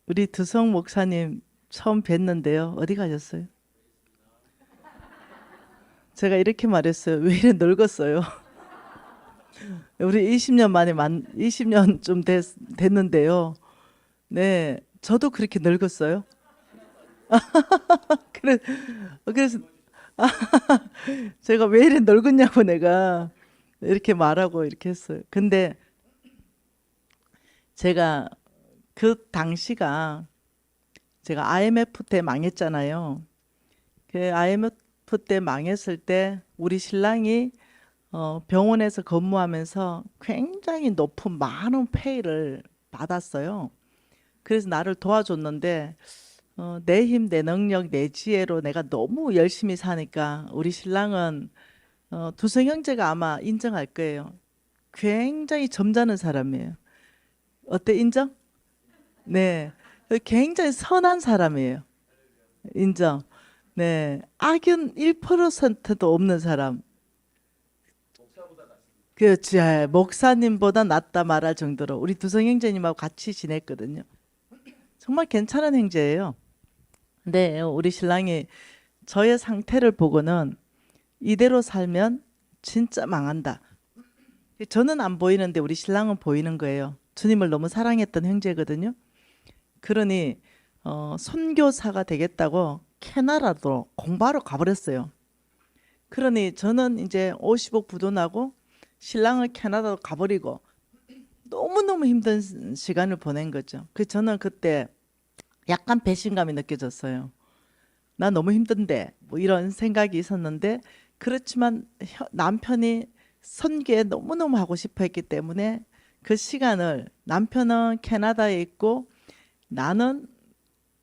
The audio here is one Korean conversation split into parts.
우리 두성 목사님 처음 뵀는데요. 어디 가셨어요? 제가 이렇게 말했어요. 왜 이래 늙었어요? 우리 20년 만에 20년 좀 됐는데요. 네, 저도 그렇게 늙었어요. 그래, 그래서 제가 왜 이래 늙었냐고 내가 이렇게 말하고 이렇게 했어요. 근데 제가 그 당시가 제가 IMF 때 망했잖아요. 그 IMF 때 망했을 때 우리 신랑이 병원에서 근무하면서 굉장히 높은 많은 페이를 받았어요. 그래서 나를 도와줬는데 내 힘, 내 능력, 내 지혜로 내가 너무 열심히 사니까 우리 신랑은 두성 형제가 아마 인정할 거예요. 굉장히 점잖은 사람이에요. 어때 인정? 네. 굉장히 선한 사람이에요. 인정. 네. 악연 1%도 없는 사람. 그렇지. 목사님보다 낫다 말할 정도로 우리 두성 형제님하고 같이 지냈거든요. 정말 괜찮은 형제예요. 근데 우리 신랑이 저의 상태를 보고는 이대로 살면 진짜 망한다. 저는 안 보이는데 우리 신랑은 보이는 거예요. 주님을 너무 사랑했던 형제거든요. 그러니 선교사가 되겠다고 캐나다로 공부하러 가버렸어요. 그러니 저는 이제 50억 부도 나고 신랑을 캐나다로 가버리고 너무너무 힘든 시간을 보낸 거죠. 저는 그때 약간 배신감이 느껴졌어요. 나 너무 힘든데 뭐 이런 생각이 있었는데 그렇지만 남편이 선교에 너무너무 하고 싶어 했기 때문에 그 시간을 남편은 캐나다에 있고 나는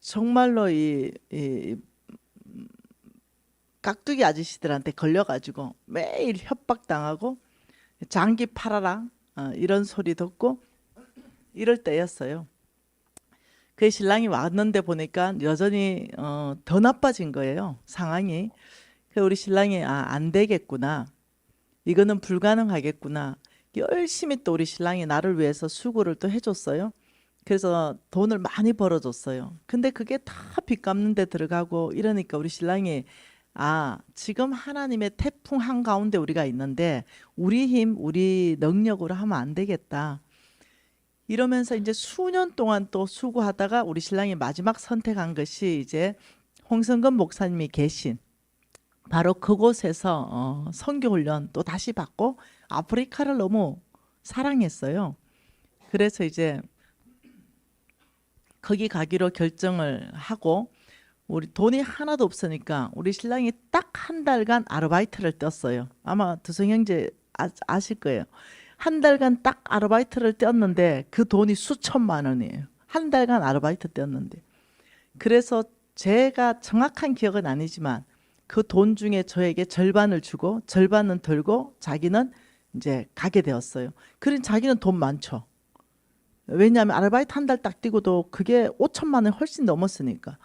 정말로 이 깍두기 아저씨들한테 걸려가지고 매일 협박당하고 장기 팔아라 이런 소리 듣고 이럴 때였어요. 그 신랑이 왔는데 보니까 여전히 더 나빠진 거예요. 상황이. 우리 신랑이 안 되겠구나. 이거는 불가능하겠구나. 열심히 또 우리 신랑이 나를 위해서 수고를 또 해줬어요. 그래서 돈을 많이 벌어줬어요. 근데 그게 다 빚 갚는 데 들어가고 이러니까 우리 신랑이 지금 하나님의 태풍 한가운데 우리가 있는데 우리 힘, 우리 능력으로 하면 안 되겠다. 이러면서 이제 수년 동안 또 수고하다가 우리 신랑이 마지막 선택한 것이 이제 홍성근 목사님이 계신 바로 그곳에서 선교 훈련 또 다시 받고 아프리카를 너무 사랑했어요. 그래서 이제 거기 가기로 결정을 하고 우리 돈이 하나도 없으니까 우리 신랑이 딱 한 달간 아르바이트를 떴어요. 아마 두성 형제 아실 거예요. 한 달간 딱 아르바이트를 떴는데 그 돈이 수천만 원이에요. 한 달간 아르바이트 떴는데. 그래서 제가 정확한 기억은 아니지만 그 돈 중에 저에게 절반을 주고 절반은 들고 자기는 이제 가게 되었어요. 그러니 자기는 돈 많죠. 왜냐하면 아르바이트 한 달 딱 뛰고도 그게 5천만 원 훨씬 넘었으니까.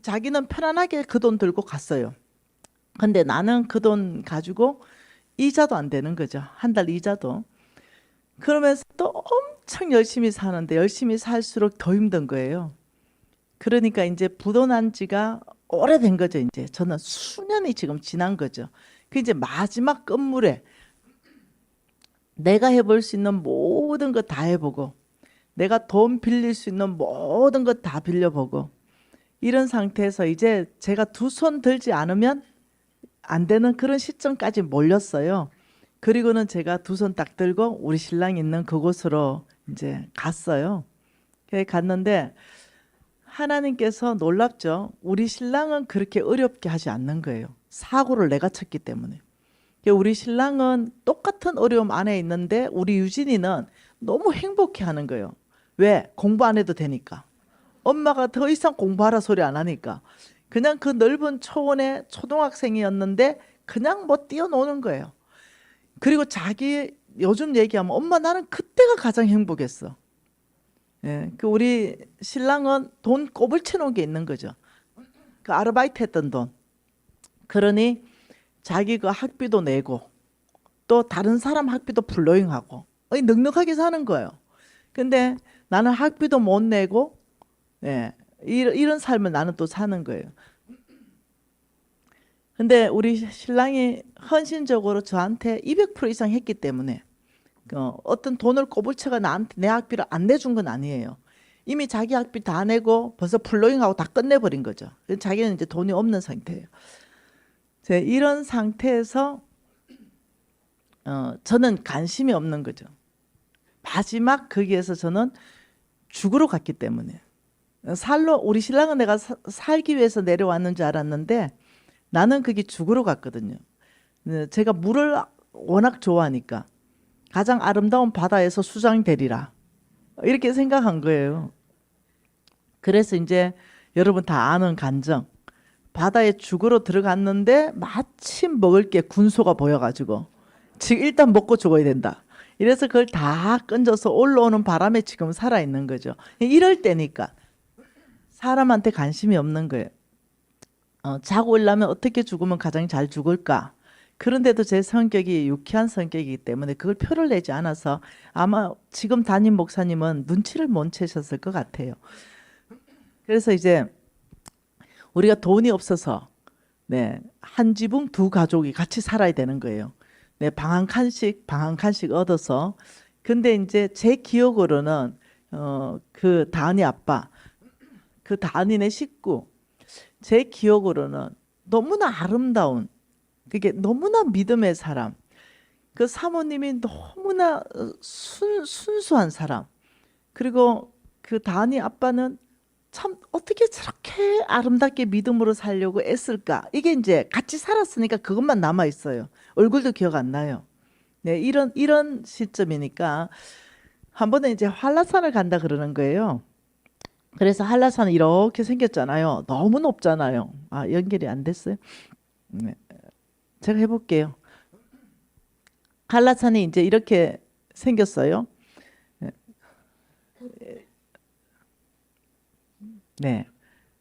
자기는 편안하게 그 돈 들고 갔어요. 근데 나는 그 돈 가지고 이자도 안 되는 거죠. 한 달 이자도. 그러면서 또 엄청 열심히 사는데 열심히 살수록 더 힘든 거예요. 그러니까 이제 부도난 지가 오래된 거죠. 이제 저는 수년이 지금 지난 거죠. 그 이제 마지막 끝물에 내가 해볼 수 있는 모든 거 다 해보고 내가 돈 빌릴 수 있는 모든 것 다 빌려보고 이런 상태에서 이제 제가 두 손 들지 않으면 안 되는 그런 시점까지 몰렸어요. 그리고는 제가 두 손 딱 들고 우리 신랑 있는 그곳으로 이제 갔어요. 갔는데 하나님께서 놀랍죠. 우리 신랑은 그렇게 어렵게 하지 않는 거예요. 사고를 내가 쳤기 때문에. 우리 신랑은 똑같은 어려움 안에 있는데 우리 유진이는 너무 행복해 하는 거예요. 왜? 공부 안 해도 되니까. 엄마가 더 이상 공부하라 소리 안 하니까. 그냥 그 넓은 초원의 초등학생이었는데 그냥 뭐 뛰어노는 거예요. 그리고 자기 요즘 얘기하면 엄마 나는 그때가 가장 행복했어. 예, 우리 신랑은 돈 꼬불쳐 놓은 게 있는 거죠. 그 아르바이트 했던 돈. 그러니 자기 그 학비도 내고 또 다른 사람 학비도 플로잉하고 넉넉하게 사는 거예요. 근데 나는 학비도 못 내고 네, 이런 삶을 나는 또 사는 거예요. 근데 우리 신랑이 헌신적으로 저한테 200% 이상 했기 때문에 어떤 돈을 꼬불쳐가 나한테 내 학비를 안 내준 건 아니에요. 이미 자기 학비 다 내고 벌써 플로잉하고 다 끝내버린 거죠. 자기는 이제 돈이 없는 상태예요. 이런 상태에서 저는 관심이 없는 거죠. 마지막 거기에서 저는 죽으러 갔기 때문에 우리 신랑은 내가 살기 위해서 내려왔는 줄 알았는데 나는 그게 죽으러 갔거든요. 제가 물을 워낙 좋아하니까 가장 아름다운 바다에서 수장 되리라 이렇게 생각한 거예요. 그래서 이제 여러분 다 아는 간정, 바다에 죽으러 들어갔는데 마침 먹을 게 군소가 보여가지고 지금 일단 먹고 죽어야 된다. 이래서 그걸 다 건져서 올라오는 바람에 지금 살아있는 거죠. 이럴 때니까 사람한테 관심이 없는 거예요. 자고 일어나면 어떻게 죽으면 가장 잘 죽을까? 그런데도 제 성격이 유쾌한 성격이기 때문에 그걸 표를 내지 않아서 아마 지금 담임 목사님은 눈치를 못 채셨을 것 같아요. 그래서 이제 우리가 돈이 없어서 한 지붕 두 가족이 같이 살아야 되는 거예요. 방 한 칸씩 얻어서. 근데 이제 제 기억으로는 그 다은이 아빠, 그 다은이네 식구, 제 기억으로는 너무나 아름다운, 그게 너무나 믿음의 사람, 그 사모님이 너무나 순수한 사람, 그리고 그 다은이 아빠는 참 어떻게 저렇게 아름답게 믿음으로 살려고 애쓸까? 이게 이제 같이 살았으니까 그것만 남아 있어요. 얼굴도 기억 안 나요. 네, 이런 시점이니까 한 번은 이제 한라산을 간다 그러는 거예요. 그래서 한라산은 이렇게 생겼잖아요. 너무 높잖아요. 아, 연결이 안 됐어요. 네. 제가 해볼게요. 한라산이 이제 이렇게 생겼어요. 네.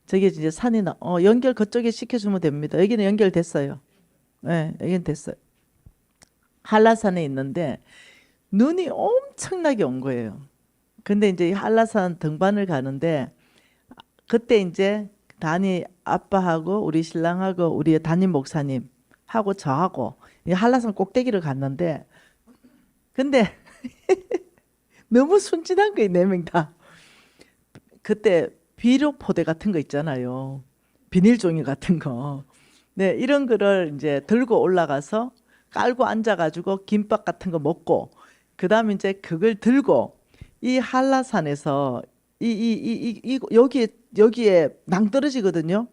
저게 이제 산이 연결 그쪽에 시켜주면 됩니다. 여기는 연결됐어요. 네, 여기는 됐어요. 한라산에 있는데 눈이 엄청나게 온 거예요. 근데 이제 한라산 등반을 가는데 그때 이제 단이 아빠하고 우리 신랑하고 우리 담임 목사님 하고 저하고 이 한라산 꼭대기를 갔는데 근데 너무 순진한 거예요, 4명 다. 그때 비료 포대 같은 거 있잖아요. 비닐 종이 같은 거. 네, 이런 거를 이제 들고 올라가서 깔고 앉아가지고 김밥 같은 거 먹고 그다음에 이제 그걸 들고 이 한라산에서 여기에 낭떠러지거든요.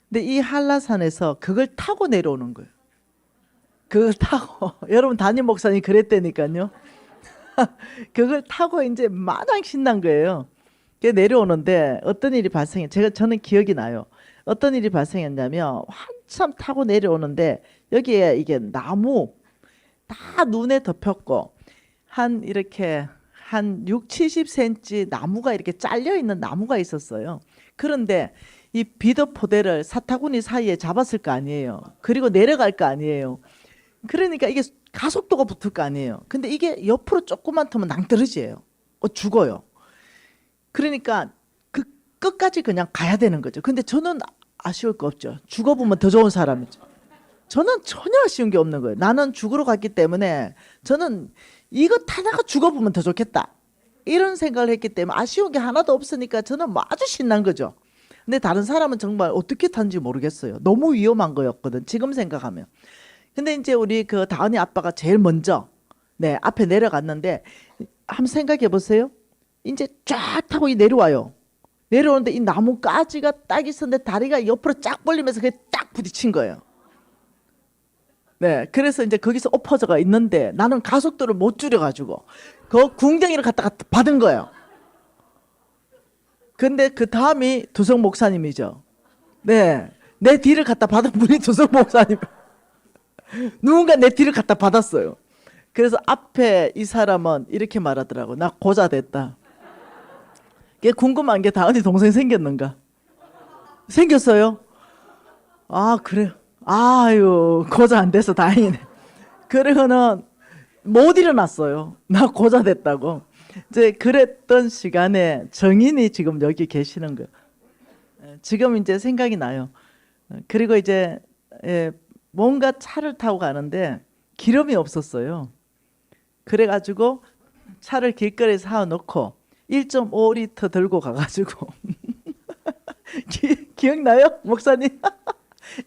근데 이 한라산에서 그걸 타고 내려오는 거예요. 그걸 타고 여러분 담임 목사님 그랬다니까요. 그걸 타고 이제 마냥 신난 거예요. 내려오는데 어떤 일이 발생해? 저는 기억이 나요. 어떤 일이 발생했냐면 한참 타고 내려오는데 여기에 이게 나무 다 눈에 덮였고 이렇게 한 6, 70cm 나무가 이렇게 잘려 있는 나무가 있었어요. 그런데 이 비더포대를 사타구니 사이에 잡았을 거 아니에요. 그리고 내려갈 거 아니에요. 그러니까 이게 가속도가 붙을 거 아니에요. 근데 이게 옆으로 조금만 터면 낭떠러지예요. 죽어요. 그러니까 그 끝까지 그냥 가야 되는 거죠. 근데 저는 아쉬울 거 없죠. 죽어보면 더 좋은 사람이죠. 저는 전혀 아쉬운 게 없는 거예요. 나는 죽으러 갔기 때문에 저는 이거 타다가 죽어보면 더 좋겠다. 이런 생각을 했기 때문에 아쉬운 게 하나도 없으니까 저는 뭐 아주 신난 거죠. 근데 다른 사람은 정말 어떻게 탄지 모르겠어요. 너무 위험한 거였거든. 지금 생각하면. 근데 이제 우리 그 다은이 아빠가 제일 먼저 앞에 내려갔는데 한번 생각해 보세요. 이제 쫙 타고 내려와요. 내려오는데 이 나무 가지가 딱 있었는데 다리가 옆으로 쫙 벌리면서 그게 딱 부딪힌 거예요. 네, 그래서 이제 거기서 엎어져가 있는데 나는 가속도를 못 줄여가지고 그 궁뎅이를 갖다가 받은 거예요. 근데 그 다음이 두성 목사님이죠. 네, 내 뒤를 갖다 받은 분이 두성 목사님. 누군가 내 뒤를 갖다 받았어요. 그래서 앞에 이 사람은 이렇게 말하더라고. 나 고자 됐다. 이게 궁금한 게 다은이 동생 생겼는가? 생겼어요? 아, 그래. 아유, 고자 안 돼서 다행이네. 그러고는 못 일어났어요. 나 고자 됐다고. 이제 그랬던 시간에 정인이 지금 여기 계시는 거. 지금 이제 생각이 나요. 그리고 이제 뭔가 차를 타고 가는데 기름이 없었어요. 그래가지고 차를 길거리에 세워놓고 1.5리터 들고 가가지고 기억나요? 목사님?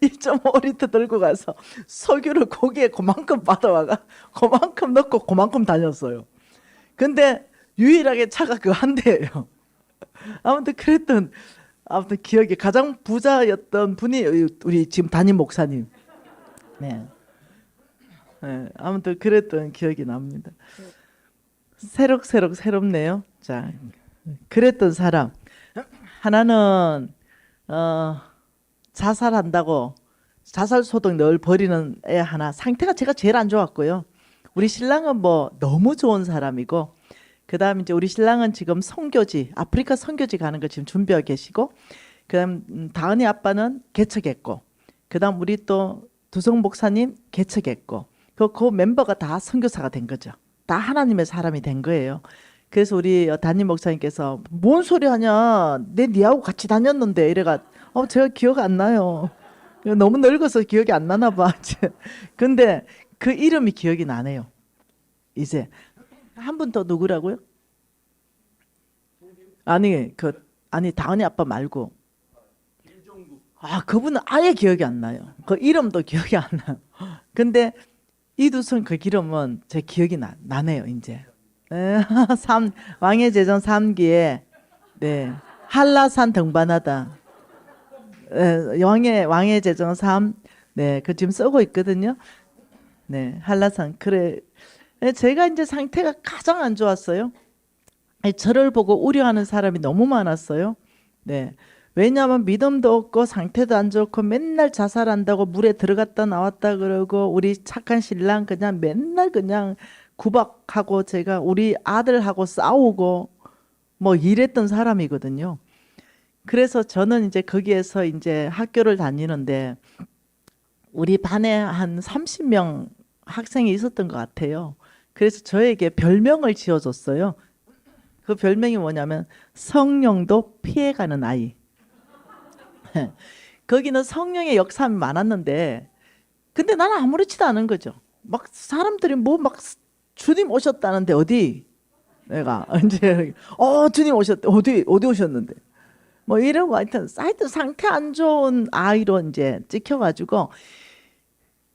1.5리터 들고 가서 석유를 고기에 그만큼 받아와가 그만큼 넣고 그만큼 다녔어요. 근데 유일하게 차가 그 한 대예요. 아무튼 아무튼 기억이 가장 부자였던 분이 우리 지금 담임 목사님. 네. 네, 아무튼 그랬던 기억이 납니다. 새롭네요. 자, 그랬던 사람. 하나는 자살한다고 자살 소동 늘 벌이는 애 하나. 상태가 제가 제일 안 좋았고요. 우리 신랑은 뭐 너무 좋은 사람이고, 그다음 이제 우리 신랑은 지금 선교지 아프리카 선교지 가는 거 지금 준비하고 계시고, 그다음 다은이 아빠는 개척했고, 그다음 우리 또 두성 목사님 개척했고, 그 멤버가 다 선교사가 된 거죠. 다 하나님의 사람이 된 거예요. 그래서 우리 담임 목사님께서 뭔 소리 하냐, 내 니하고 같이 다녔는데 이래가 제가 기억 안 나요. 너무 늙어서 기억이 안 나나 봐. 근데 그 이름이 기억이 나네요. 이제 한 분 더 누구라고요? 아니 다은이 아빠 말고. 그분은 아예 기억이 안 나요. 그 이름도 기억이 안 나요. 근데 이두선 그 이름은 제 기억이 나네요, 이제. 왕의 제전 3기에 네. 한라산 등반하다. 왕의 제전 3. 네, 그 지금 쓰고 있거든요. 네, 한라산. 그래. 제가 이제 상태가 가장 안 좋았어요. 저를 보고 우려하는 사람이 너무 많았어요. 네. 왜냐하면 믿음도 없고 상태도 안 좋고 맨날 자살한다고 물에 들어갔다 나왔다 그러고, 우리 착한 신랑 그냥 맨날 그냥 구박하고, 제가 우리 아들하고 싸우고 뭐 이랬던 사람이거든요. 그래서 저는 이제 거기에서 이제 학교를 다니는데 우리 반에 한 30명 학생이 있었던 것 같아요. 그래서 저에게 별명을 지어줬어요. 그 별명이 뭐냐면 성령도 피해가는 아이. 거기는 성령의 역사함이 많았는데, 근데 나는 아무렇지도 않은 거죠. 막 사람들이 뭐 막 주님 오셨다는데 어디? 내가 이제 주님 오셨대. 어디 오셨는데? 뭐 이러고 하여튼 상태 안 좋은 아이로 이제 찍혀가지고,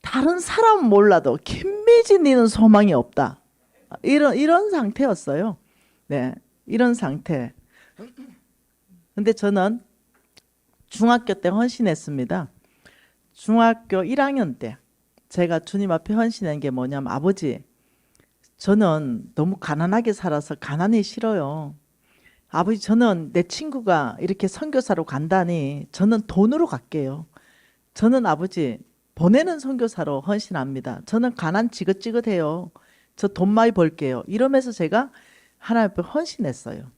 다른 사람은 몰라도 김미진 니는 소망이 없다. 이런 상태였어요. 네, 이런 상태. 근데 저는 중학교 때 헌신했습니다. 중학교 1학년 때 제가 주님 앞에 헌신한 게 뭐냐면, 아버지, 저는 너무 가난하게 살아서 가난이 싫어요. 아버지, 저는 내 친구가 이렇게 선교사로 간다니 저는 돈으로 갈게요. 저는 아버지 보내는 선교사로 헌신합니다. 저는 가난 지긋지긋해요. 저 돈 많이 벌게요. 이러면서 제가 하나님 앞에 헌신했어요.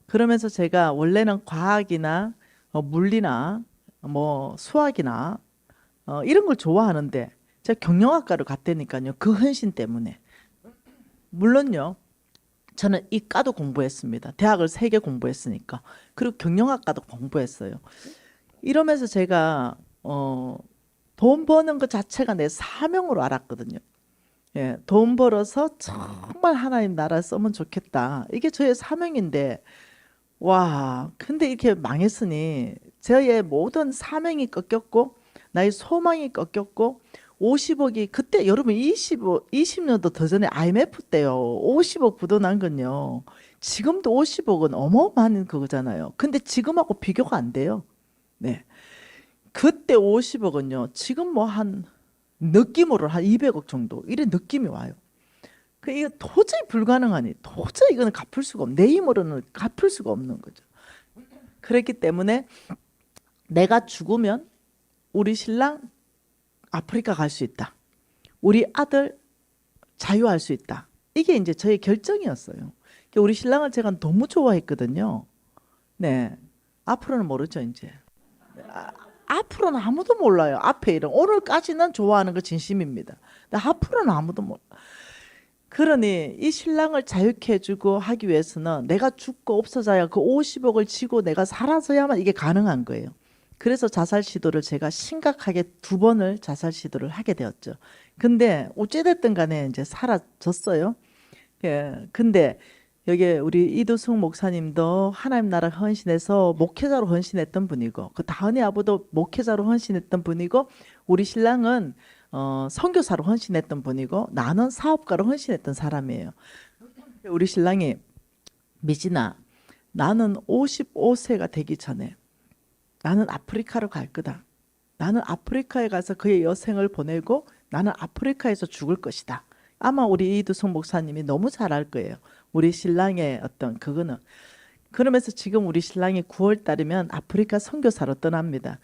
그러면서 제가 원래는 과학이나 물리나 뭐 수학이나 이런 걸 좋아하는데, 제가 경영학과를 갔다니까요. 그 헌신 때문에. 물론요, 저는 이과도 공부했습니다. 대학을 3개 공부했으니까. 그리고 경영학과도 공부했어요. 이러면서 제가 돈 버는 것 자체가 내 사명으로 알았거든요. 예, 돈 벌어서 정말 하나님 나라 쓰면 좋겠다. 이게 저의 사명인데, 와, 근데 이렇게 망했으니 저의 모든 사명이 꺾였고 나의 소망이 꺾였고, 50억이 그때 여러분 20년도 더 전에 IMF 때요. 50억 부도난 건요. 지금도 50억은 어마어마한 그거잖아요. 근데 지금하고 비교가 안 돼요. 네. 그때 50억은요. 지금 뭐 한 느낌으로 한 200억 정도 이래 느낌이 와요. 이거 도저히 불가능하니, 도저히 이거는 갚을 수가 내 힘으로는 갚을 수가 없는 거죠. 그렇기 때문에 내가 죽으면 우리 신랑 아프리카 갈 수 있다. 우리 아들 자유할 수 있다. 이게 이제 저의 결정이었어요. 우리 신랑을 제가 너무 좋아했거든요. 네. 앞으로는 모르죠, 이제. 앞으로는 아무도 몰라요. 앞에 이런. 오늘까지는 좋아하는 거 진심입니다. 근데 앞으로는 아무도 몰라. 그러니 이 신랑을 자유케 해주고 하기 위해서는 내가 죽고 없어져야 그 50억을 지고 내가 사라져야만 이게 가능한 거예요. 그래서 자살 시도를 제가 심각하게 2번을 자살 시도를 하게 되었죠. 근데 어찌됐든 간에 이제 사라졌어요. 예. 근데 여기 우리 이두숙 목사님도 하나님 나라 헌신해서 목회자로 헌신했던 분이고 그 다은이 아버도 목회자로 헌신했던 분이고 우리 신랑은 선교사로 헌신했던 분이고 나는 사업가로 헌신했던 사람이에요. 우리 신랑이 미진아 나는 55세가 되기 전에 나는 아프리카로 갈 거다. 나는 아프리카에 가서 그의 여생을 보내고 나는 아프리카에서 죽을 것이다. 아마 우리 이두숙 목사님이 너무 잘 알 거예요. 우리 신랑의 어떤 그거는. 그러면서 지금 우리 신랑이 9월 달이면 아프리카 선교사로 떠납니다.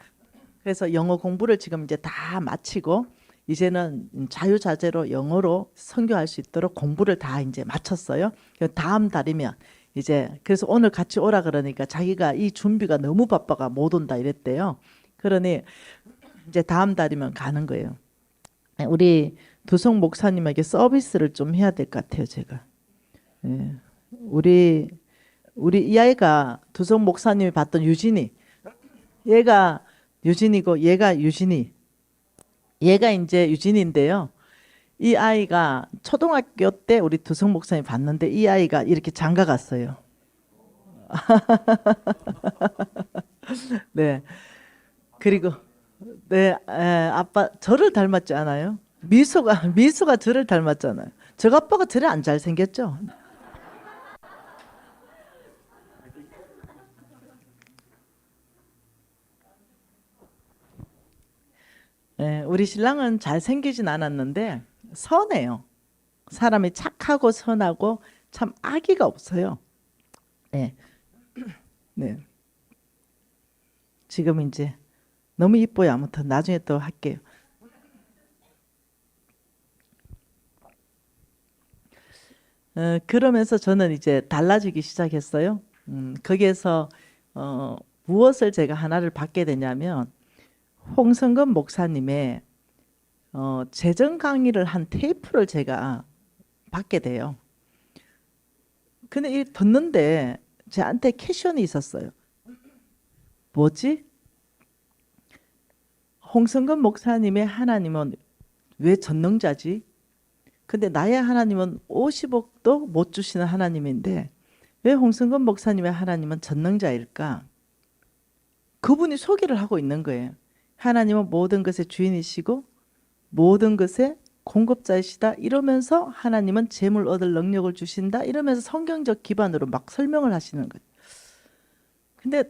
그래서 영어 공부를 지금 이제 다 마치고 이제는 자유자재로 영어로 선교할 수 있도록 공부를 다 이제 마쳤어요. 다음 달이면 이제 그래서 오늘 같이 오라 그러니까 자기가 이 준비가 너무 바빠가 못 온다 이랬대요. 그러니 이제 다음 달이면 가는 거예요. 우리 두성 목사님에게 서비스를 좀 해야 될 것 같아요, 제가. 예. 우리 이 아이가 두성 목사님이 봤던 유진이, 얘가 유진이고 얘가 유진이, 얘가 이제 유진인데요. 이 아이가 초등학교 때 우리 두성 목사님 봤는데 이 아이가 이렇게 장가 갔어요. 네. 그리고 네, 아빠 저를 닮았지 않아요? 미소가 저를 닮았잖아요. 저 아빠가 저를 안 잘생겼죠? 우리 신랑은 잘생기진 않았는데 선해요. 사람이 착하고 선하고 참 악의가 없어요. 네. 네. 지금 이제 너무 이뻐요. 아무튼 나중에 또 할게요. 그러면서 저는 이제 달라지기 시작했어요. 거기에서 무엇을 제가 하나를 받게 되냐면 홍성근 목사님의 재정 강의를 한 테이프를 제가 받게 돼요. 근데 이 듣는데 저한테 퀘션이 있었어요. 뭐지? 홍성근 목사님의 하나님은 왜 전능자지? 근데 나의 하나님은 50억도 못 주시는 하나님인데 왜 홍성근 목사님의 하나님은 전능자일까? 그분이 소개를 하고 있는 거예요. 하나님은 모든 것의 주인이시고 모든 것의 공급자이시다 이러면서 하나님은 재물 얻을 능력을 주신다 이러면서 성경적 기반으로 막 설명을 하시는 거예요. 근데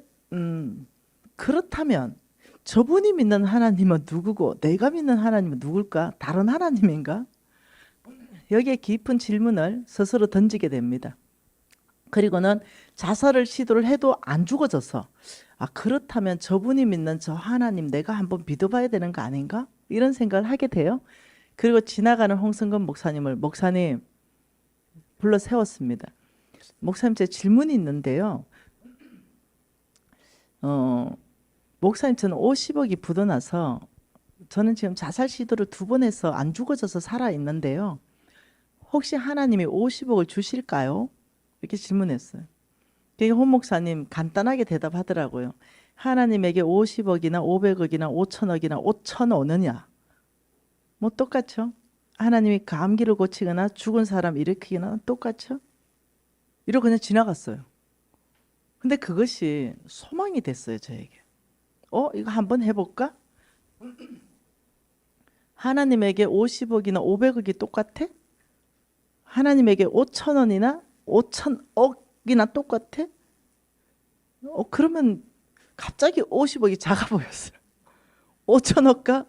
그렇다면 저분이 믿는 하나님은 누구고 내가 믿는 하나님은 누굴까? 다른 하나님인가? 여기에 깊은 질문을 스스로 던지게 됩니다. 그리고는 자살을 시도를 해도 안 죽어져서 그렇다면 저분이 믿는 저 하나님 내가 한번 믿어봐야 되는 거 아닌가? 이런 생각을 하게 돼요. 그리고 지나가는 홍성근 목사님을 목사님 불러 세웠습니다. 목사님 제 질문이 있는데요. 목사님 저는 50억이 부도나서 저는 지금 자살 시도를 2번 해서 안 죽어져서 살아 있는데요. 혹시 하나님이 50억을 주실까요? 이렇게 질문했어요. 그게 홍 목사님 간단하게 대답하더라고요. 하나님에게 50억이나 500억이나 5천억이나 5천 오느냐? 뭐 똑같죠? 하나님이 감기를 고치거나 죽은 사람 일으키거나 똑같죠? 이러고 그냥 지나갔어요. 근데 그것이 소망이 됐어요, 저에게. 이거 한번 해볼까? 하나님에게 50억이나 500억이 똑같아? 하나님에게 5천 원이나 5천억이나 똑같아? 그러면 갑자기 50억이 작아 보였어요. 5천억과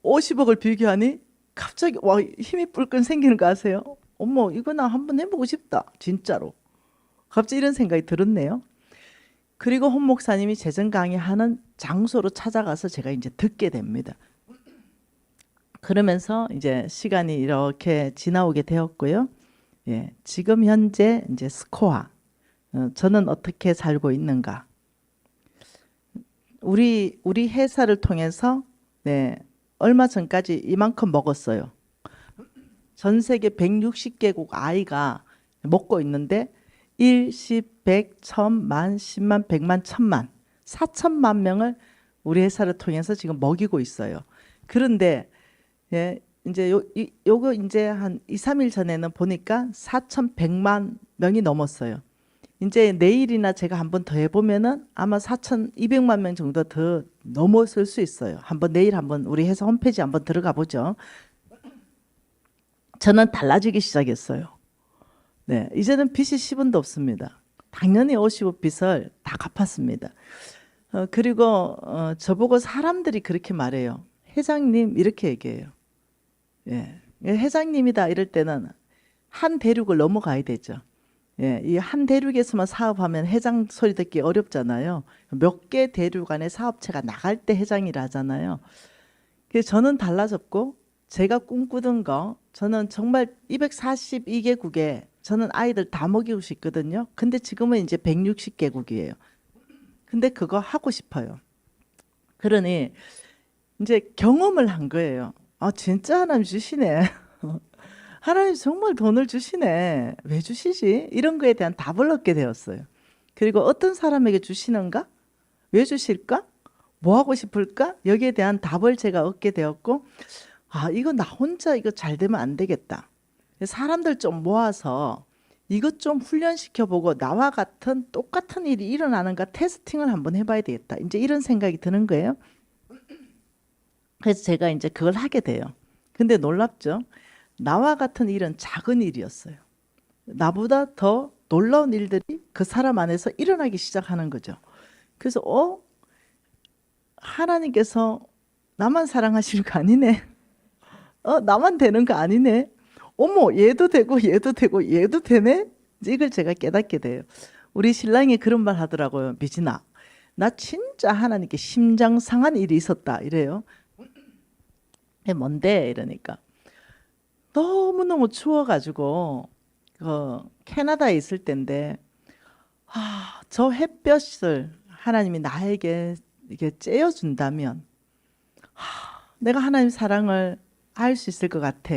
50억을 비교하니 갑자기 와 힘이 뿔끈 생기는 거 아세요? 어머 이거 나 한번 해보고 싶다 진짜로. 갑자기 이런 생각이 들었네요. 그리고 홍 목사님이 재정 강의하는 장소로 찾아가서 제가 이제 듣게 됩니다. 그러면서 이제 시간이 이렇게 지나오게 되었고요. 예, 지금 현재 이제 스코어. 저는 어떻게 살고 있는가? 우리 회사를 통해서 네, 얼마 전까지 이만큼 먹었어요. 전 세계 160개국 아이가 먹고 있는데 1, 10, 100, 1000만, 10만, 100만, 1000만, 4천만 명을 우리 회사를 통해서 지금 먹이고 있어요. 그런데 예, 이제 요거 이제 한 2, 3일 전에는 보니까 4,100만 명이 넘었어요. 이제 내일이나 제가 한번 더 해보면은 아마 4,200만 명 정도 더 넘었을 수 있어요. 한번 내일 한번 우리 회사 홈페이지 한번 들어가 보죠. 저는 달라지기 시작했어요. 네, 이제는 빚이 10원도 없습니다. 당연히 50억 빚을 다 갚았습니다. 그리고 저보고 사람들이 그렇게 말해요. 회장님 이렇게 얘기해요. 예, 회장님이다 이럴 때는 한 대륙을 넘어가야 되죠. 예, 이 한 대륙에서만 사업하면 회장 소리 듣기 어렵잖아요. 몇 개 대륙 안에 사업체가 나갈 때 회장이라 하잖아요. 그래서 저는 달라졌고 제가 꿈꾸던 거 저는 정말 242개국에 저는 아이들 다 먹이고 싶거든요. 근데 지금은 이제 160개국이에요. 근데 그거 하고 싶어요. 그러니 이제 경험을 한 거예요. 아, 진짜 하나님 주시네. 하나님 정말 돈을 주시네. 왜 주시지? 이런 거에 대한 답을 얻게 되었어요. 그리고 어떤 사람에게 주시는가? 왜 주실까? 뭐 하고 싶을까? 여기에 대한 답을 제가 얻게 되었고, 아, 이거 나 혼자 이거 잘 되면 안 되겠다. 사람들 좀 모아서 이것 좀 훈련시켜보고 나와 같은 똑같은 일이 일어나는가 테스팅을 한번 해봐야 되겠다. 이제 이런 생각이 드는 거예요. 그래서 제가 이제 그걸 하게 돼요. 근데 놀랍죠? 나와 같은 일은 작은 일이었어요. 나보다 더 놀라운 일들이 그 사람 안에서 일어나기 시작하는 거죠. 그래서 하나님께서 나만 사랑하시는 거 아니네. 나만 되는 거 아니네. 어머, 얘도 되고 얘도 되고 얘도 되네. 이걸 제가 깨닫게 돼요. 우리 신랑이 그런 말 하더라고요. 미진아, 나 진짜 하나님께 심장 상한 일이 있었다 이래요. 뭔데? 이러니까 너무너무 추워가지고 캐나다에 있을 때인데 저 햇볕을 하나님이 나에게 이게 쬐어준다면 내가 하나님 사랑을 알 수 있을 것 같아.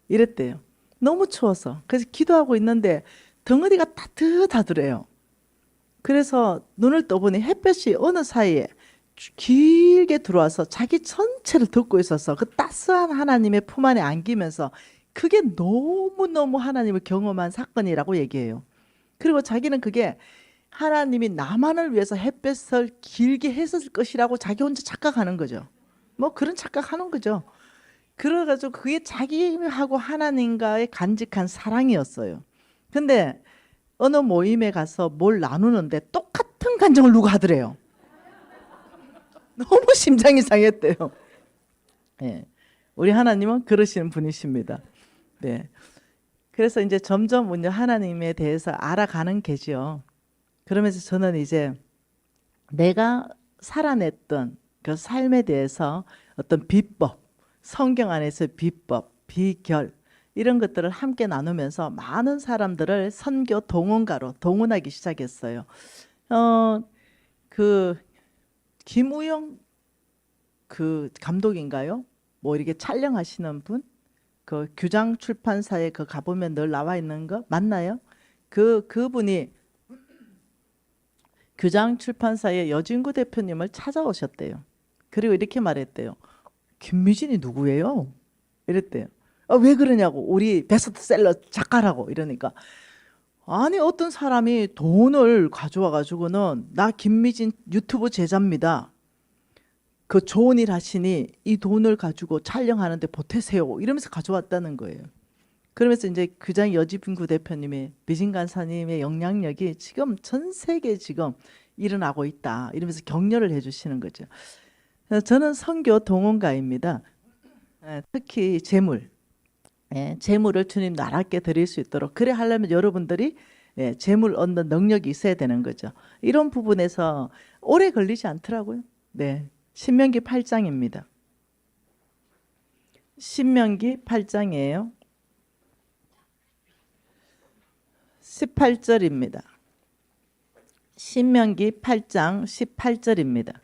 이랬대요. 너무 추워서. 그래서 기도하고 있는데 덩어리가 따뜻하더래요. 그래서 눈을 떠보니 햇볕이 어느 사이에 길게 들어와서 자기 전체를 덮고 있어서 그 따스한 하나님의 품 안에 안기면서 그게 너무너무 하나님을 경험한 사건이라고 얘기해요. 그리고 자기는 그게 하나님이 나만을 위해서 햇볕을 길게 했을 것이라고 자기 혼자 착각하는 거죠. 뭐 그런 착각하는 거죠. 그래가지고 그게 자기하고 하나님과의 간직한 사랑이었어요. 근데 어느 모임에 가서 뭘 나누는데 똑같은 간증을 누가 하더래요. 너무 심장이 상했대요. 네. 우리 하나님은 그러시는 분이십니다. 네. 그래서 이제 점점 이제 하나님에 대해서 알아가는 게죠. 그러면서 저는 이제 내가 살아냈던 그 삶에 대해서 어떤 비법, 성경 안에서의 비법, 비결 이런 것들을 함께 나누면서 많은 사람들을 선교 동원가로 동원하기 시작했어요. 그 김우영 그 감독인가요? 뭐 이렇게 촬영하시는 분? 그 규장 출판사에 그 가보면 늘 나와 있는 거 맞나요? 그분이 규장 출판사의 여진구 대표님을 찾아오셨대요. 그리고 이렇게 말했대요. 김미진이 누구예요? 이랬대요. 왜 그러냐고. 우리 베스트셀러 작가라고 이러니까 아니 어떤 사람이 돈을 가져와 가지고는 나 김미진 유튜브 제자입니다. 그 좋은 일 하시니 이 돈을 가지고 촬영하는데 보태세요. 이러면서 가져왔다는 거예요. 그러면서 이제 규장 여진구 대표님의 미진 간사님의 영향력이 지금 전 세계에 지금 일어나고 있다. 이러면서 격려를 해주시는 거죠. 저는 선교 동원가입니다. 특히 재물, 재물을 주님 나라께 드릴 수 있도록 그래 하려면 여러분들이 재물 얻는 능력이 있어야 되는 거죠. 이런 부분에서 오래 걸리지 않더라고요. 네, 신명기 8장입니다. 신명기 8장이에요. 18절입니다. 신명기 8장 18절입니다.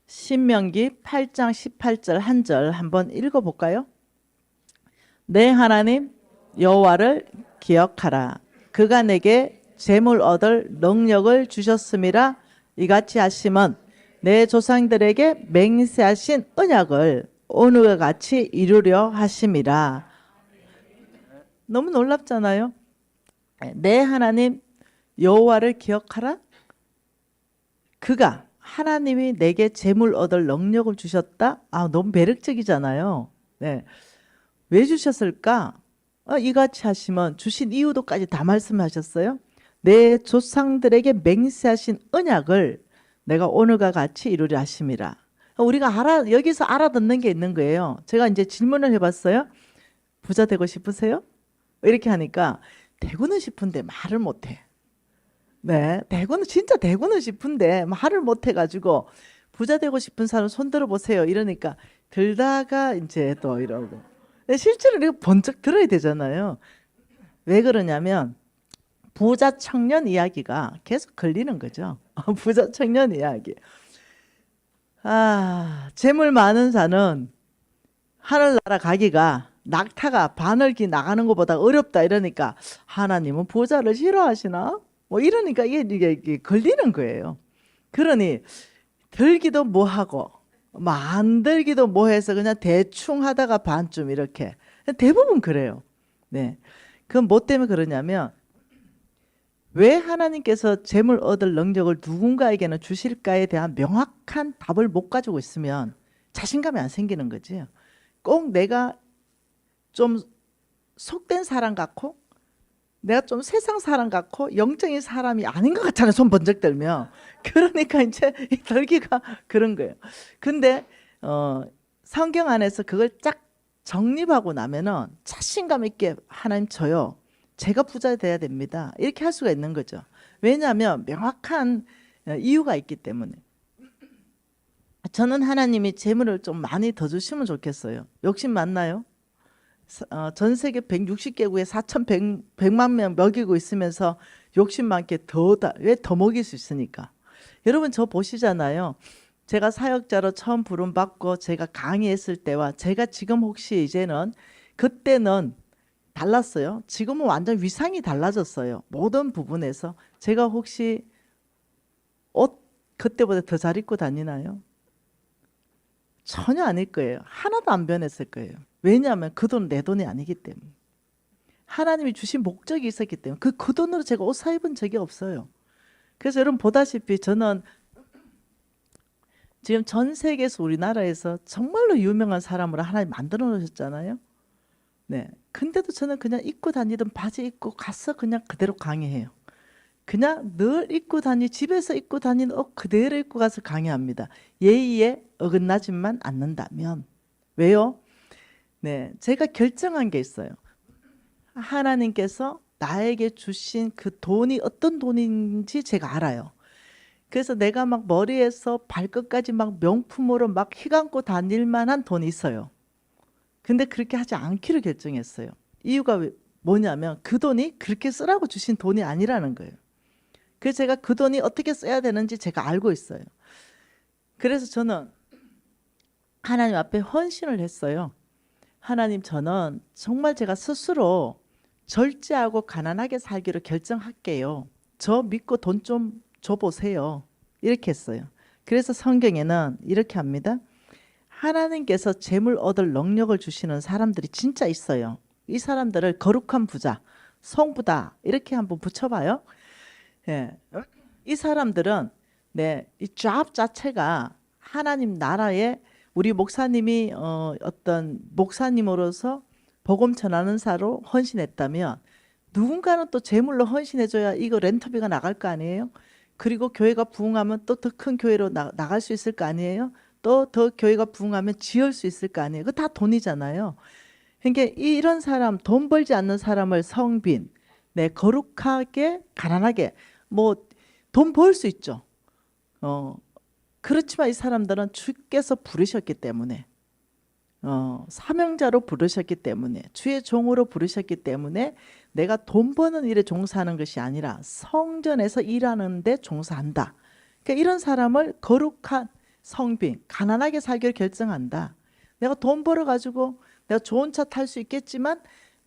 신명기 8장 18절 한 절 한번 읽어볼까요? 내 하나님 여호와를 기억하라. 그가 내게 재물 얻을 능력을 주셨음이라. 이같이 하심은 내 조상들에게 맹세하신 언약을 오늘과 같이 이루려 하심이라. 너무 놀랍잖아요. 내 하나님 여호와를 기억하라. 그가 하나님이 내게 재물 얻을 능력을 주셨다. 너무 매력적이잖아요. 네. 왜 주셨을까? 이같이 하시면 주신 이유도까지 다 말씀하셨어요. 내 조상들에게 맹세하신 언약을 내가 오늘과 같이 이루려 하심이라. 우리가 여기서 알아듣는 게 있는 거예요. 제가 이제 질문을 해봤어요. 부자 되고 싶으세요? 이렇게 하니까 되고는 싶은데 말을 못해. 네, 진짜 되고는 싶은데 말을 못해가지고 부자 되고 싶은 사람 손 들어보세요. 이러니까 들다가 이제 또 이러고. 실제로 이거 번쩍 들어야 되잖아요. 왜 그러냐면 부자 청년 이야기가 계속 걸리는 거죠. 부자 청년 이야기. 재물 많은 자는 하늘나라 가기가 낙타가 바늘기 나가는 것보다 어렵다 이러니까 하나님은 부자를 싫어하시나? 뭐 이러니까 이게 걸리는 거예요. 그러니 들기도 뭐하고 만들기도 뭐해서 그냥 대충 하다가 반쯤 이렇게 대부분 그래요. 네, 그건 뭐 때문에 그러냐면 왜 하나님께서 재물 얻을 능력을 누군가에게는 주실까에 대한 명확한 답을 못 가지고 있으면 자신감이 안 생기는 거지. 꼭 내가 좀 속된 사람 같고 내가 좀 세상 사람 같고 영적인 사람이 아닌 것 같잖아요. 손 번쩍 들면. 그러니까 이제 들기가 그런 거예요. 근데 성경 안에서 그걸 쫙 정립하고 나면은 자신감 있게 하나님 저요. 제가 부자 돼야 됩니다. 이렇게 할 수가 있는 거죠. 왜냐하면 명확한 이유가 있기 때문에. 저는 하나님이 재물을 좀 많이 더 주시면 좋겠어요. 욕심 많나요? 전 세계 160개국에 4,100만 명 먹이고 있으면서 욕심 많게 왜 더 먹일 수 있으니까. 여러분 저 보시잖아요. 제가 사역자로 처음 부름받고 제가 강의했을 때와 제가 지금 혹시 이제는 그때는 달랐어요. 지금은 완전 위상이 달라졌어요. 모든 부분에서. 제가 혹시 옷 그때보다 더 잘 입고 다니나요? 전혀 아닐 거예요. 하나도 안 변했을 거예요. 왜냐하면 그 돈 내 돈이 아니기 때문에. 하나님이 주신 목적이 있었기 때문에 그 돈으로 제가 옷 사 입은 적이 없어요. 그래서 여러분 보다시피 저는 지금 전 세계에서 우리나라에서 정말로 유명한 사람으로 하나님 만들어 놓으셨잖아요. 네. 근데도 저는 그냥 입고 다니던 바지 입고 가서 그냥 그대로 강의해요. 그냥 늘 입고 집에서 입고 다니는 옷 그대로 입고 가서 강의합니다. 예의에 어긋나지만 않는다면. 왜요? 네, 제가 결정한 게 있어요. 하나님께서 나에게 주신 그 돈이 어떤 돈인지 제가 알아요. 그래서 내가 막 머리에서 발끝까지 막 명품으로 막 휘감고 다닐 만한 돈이 있어요. 근데 그렇게 하지 않기로 결정했어요. 이유가 뭐냐면 그 돈이 그렇게 쓰라고 주신 돈이 아니라는 거예요. 그래서 제가 그 돈이 어떻게 써야 되는지 제가 알고 있어요. 그래서 저는 하나님 앞에 헌신을 했어요. 하나님 저는 정말 제가 스스로 절제하고 가난하게 살기로 결정할게요. 저 믿고 돈 좀 줘보세요. 이렇게 했어요. 그래서 성경에는 이렇게 합니다. 하나님께서 재물 얻을 능력을 주시는 사람들이 진짜 있어요. 이 사람들을 거룩한 부자, 성부다 이렇게 한번 붙여봐요. 예. 이 사람들은 이 잡 자체가 하나님 나라에 우리 목사님이 어떤 목사님으로서 복음 전하는 사로 헌신했다면 누군가는 또 재물로 헌신해줘야 이거 렌터비가 나갈 거 아니에요? 그리고 교회가 부흥하면 또 더 큰 교회로 나갈 수 있을 거 아니에요? 또 더 교회가 부흥하면 지을 수 있을 거 아니에요? 그거 다 돈이잖아요. 그러니까 이런 사람, 돈 벌지 않는 사람을 성빈, 거룩하게, 가난하게, 뭐 돈 벌 수 있죠. 그렇지만 이 사람들은 주께서 부르셨기 때문에 사명자로 부르셨기 때문에 주의 종으로 부르셨기 때문에 내가 돈 버는 일에 종사하는 것이 아니라 성전에서 일하는 데 종사한다. 그러니까 이런 사람을 거룩한 성빈, 가난하게 살기를 결정한다. 내가 돈 벌어가지고 내가 좋은 차 탈 수 있겠지만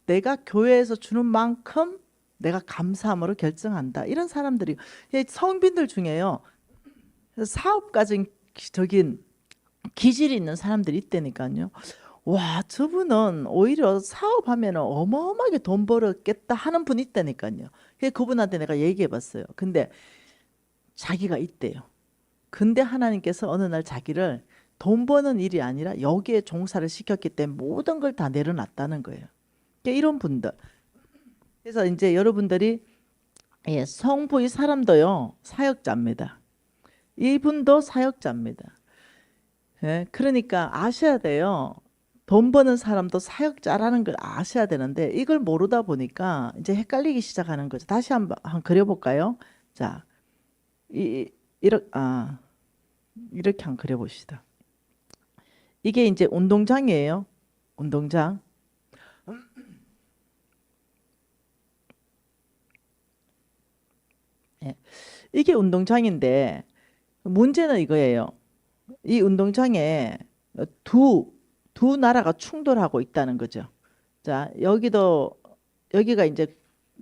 내가 교회에서 주는 만큼 내가 감사함으로 결정한다. 이런 사람들이 성빈들 중에요. 사업가적인 기질이 있는 사람들이 있다니까요. 와, 저분은 오히려 사업하면 어마어마하게 돈 벌었겠다 하는 분이 있다니까요. 그래서 그분한테 내가 얘기해 봤어요. 근데 자기가 있대요. 근데 하나님께서 어느 날 자기를 돈 버는 일이 아니라 여기에 종사를 시켰기 때문에 모든 걸 다 내려놨다는 거예요. 그러니까 이런 분들. 그래서 이제 여러분들이 성부 이 사람도요 사역자입니다. 이분도 사역자입니다. 그러니까 아셔야 돼요. 돈 버는 사람도 사역자라는 걸 아셔야 되는데 이걸 모르다 보니까 이제 헷갈리기 시작하는 거죠. 다시 한번 그려볼까요? 자, 이렇게 한번 그려봅시다. 이게 이제 운동장이에요. 운동장. 이게 운동장인데 문제는 이거예요. 이 운동장에 두 나라가 충돌하고 있다는 거죠. 자, 여기가 이제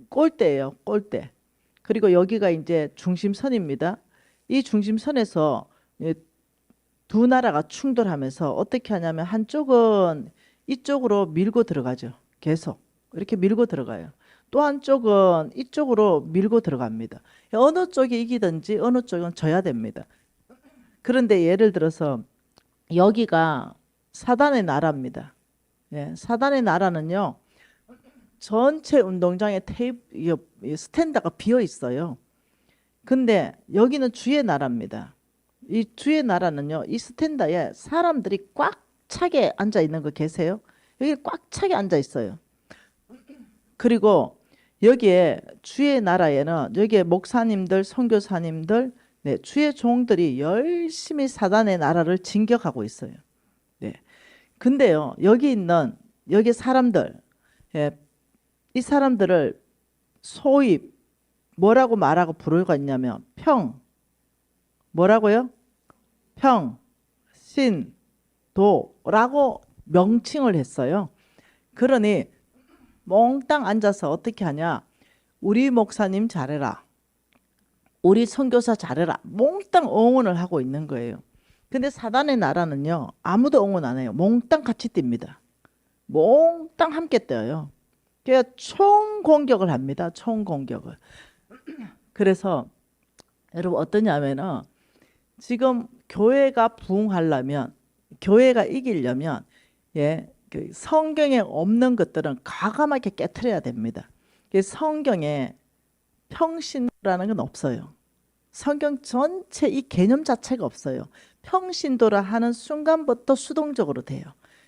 골대예요. 골대. 그리고 여기가 이제 중심선입니다. 이 중심선에서 두 나라가 충돌하면서 어떻게 하냐면 한쪽은 이쪽으로 밀고 들어가죠. 계속 이렇게 밀고 들어가요. 또 한쪽은 이쪽으로 밀고 들어갑니다. 어느 쪽이 이기든지 어느 쪽은 져야 됩니다. 그런데 예를 들어서 여기가 사단의 나라입니다. 사단의 나라는요. 전체 운동장에 스탠드가 비어 있어요. 근데 여기는 주의 나라입니다. 이 주의 나라는요. 이 스탠드에 사람들이 꽉 차게 앉아 있는 거 계세요? 여기 꽉 차게 앉아 있어요. 그리고 여기에 주의 나라에는 여기에 목사님들, 선교사님들, 주의 종들이 열심히 사단의 나라를 진격하고 있어요. 근데요, 여기 사람들, 이 사람들을 소위 뭐라고 말하고 부르고 있냐면 뭐라고요? 평신도라고 명칭을 했어요. 그러니 몽땅 앉아서 어떻게 하냐? 우리 목사님 잘해라. 우리 선교사 잘해라. 몽땅 응원을 하고 있는 거예요. 근데 사단의 나라는요. 아무도 응원 안 해요. 몽땅 같이 뜁니다. 몽땅 함께 뛰어요. 그러니까 총공격을 합니다. 총공격을. 그래서 여러분 어떠냐면은 지금 교회가 부흥하려면 교회가 이기려면 그 성경에 없는 것들은 과감하게 깨트려야 됩니다. 성경에 평신도라는 건 없어요. 성경 전체 이 개념 자체가 없어요. 평신도라 하는 순간부터 수동적으로 돼요.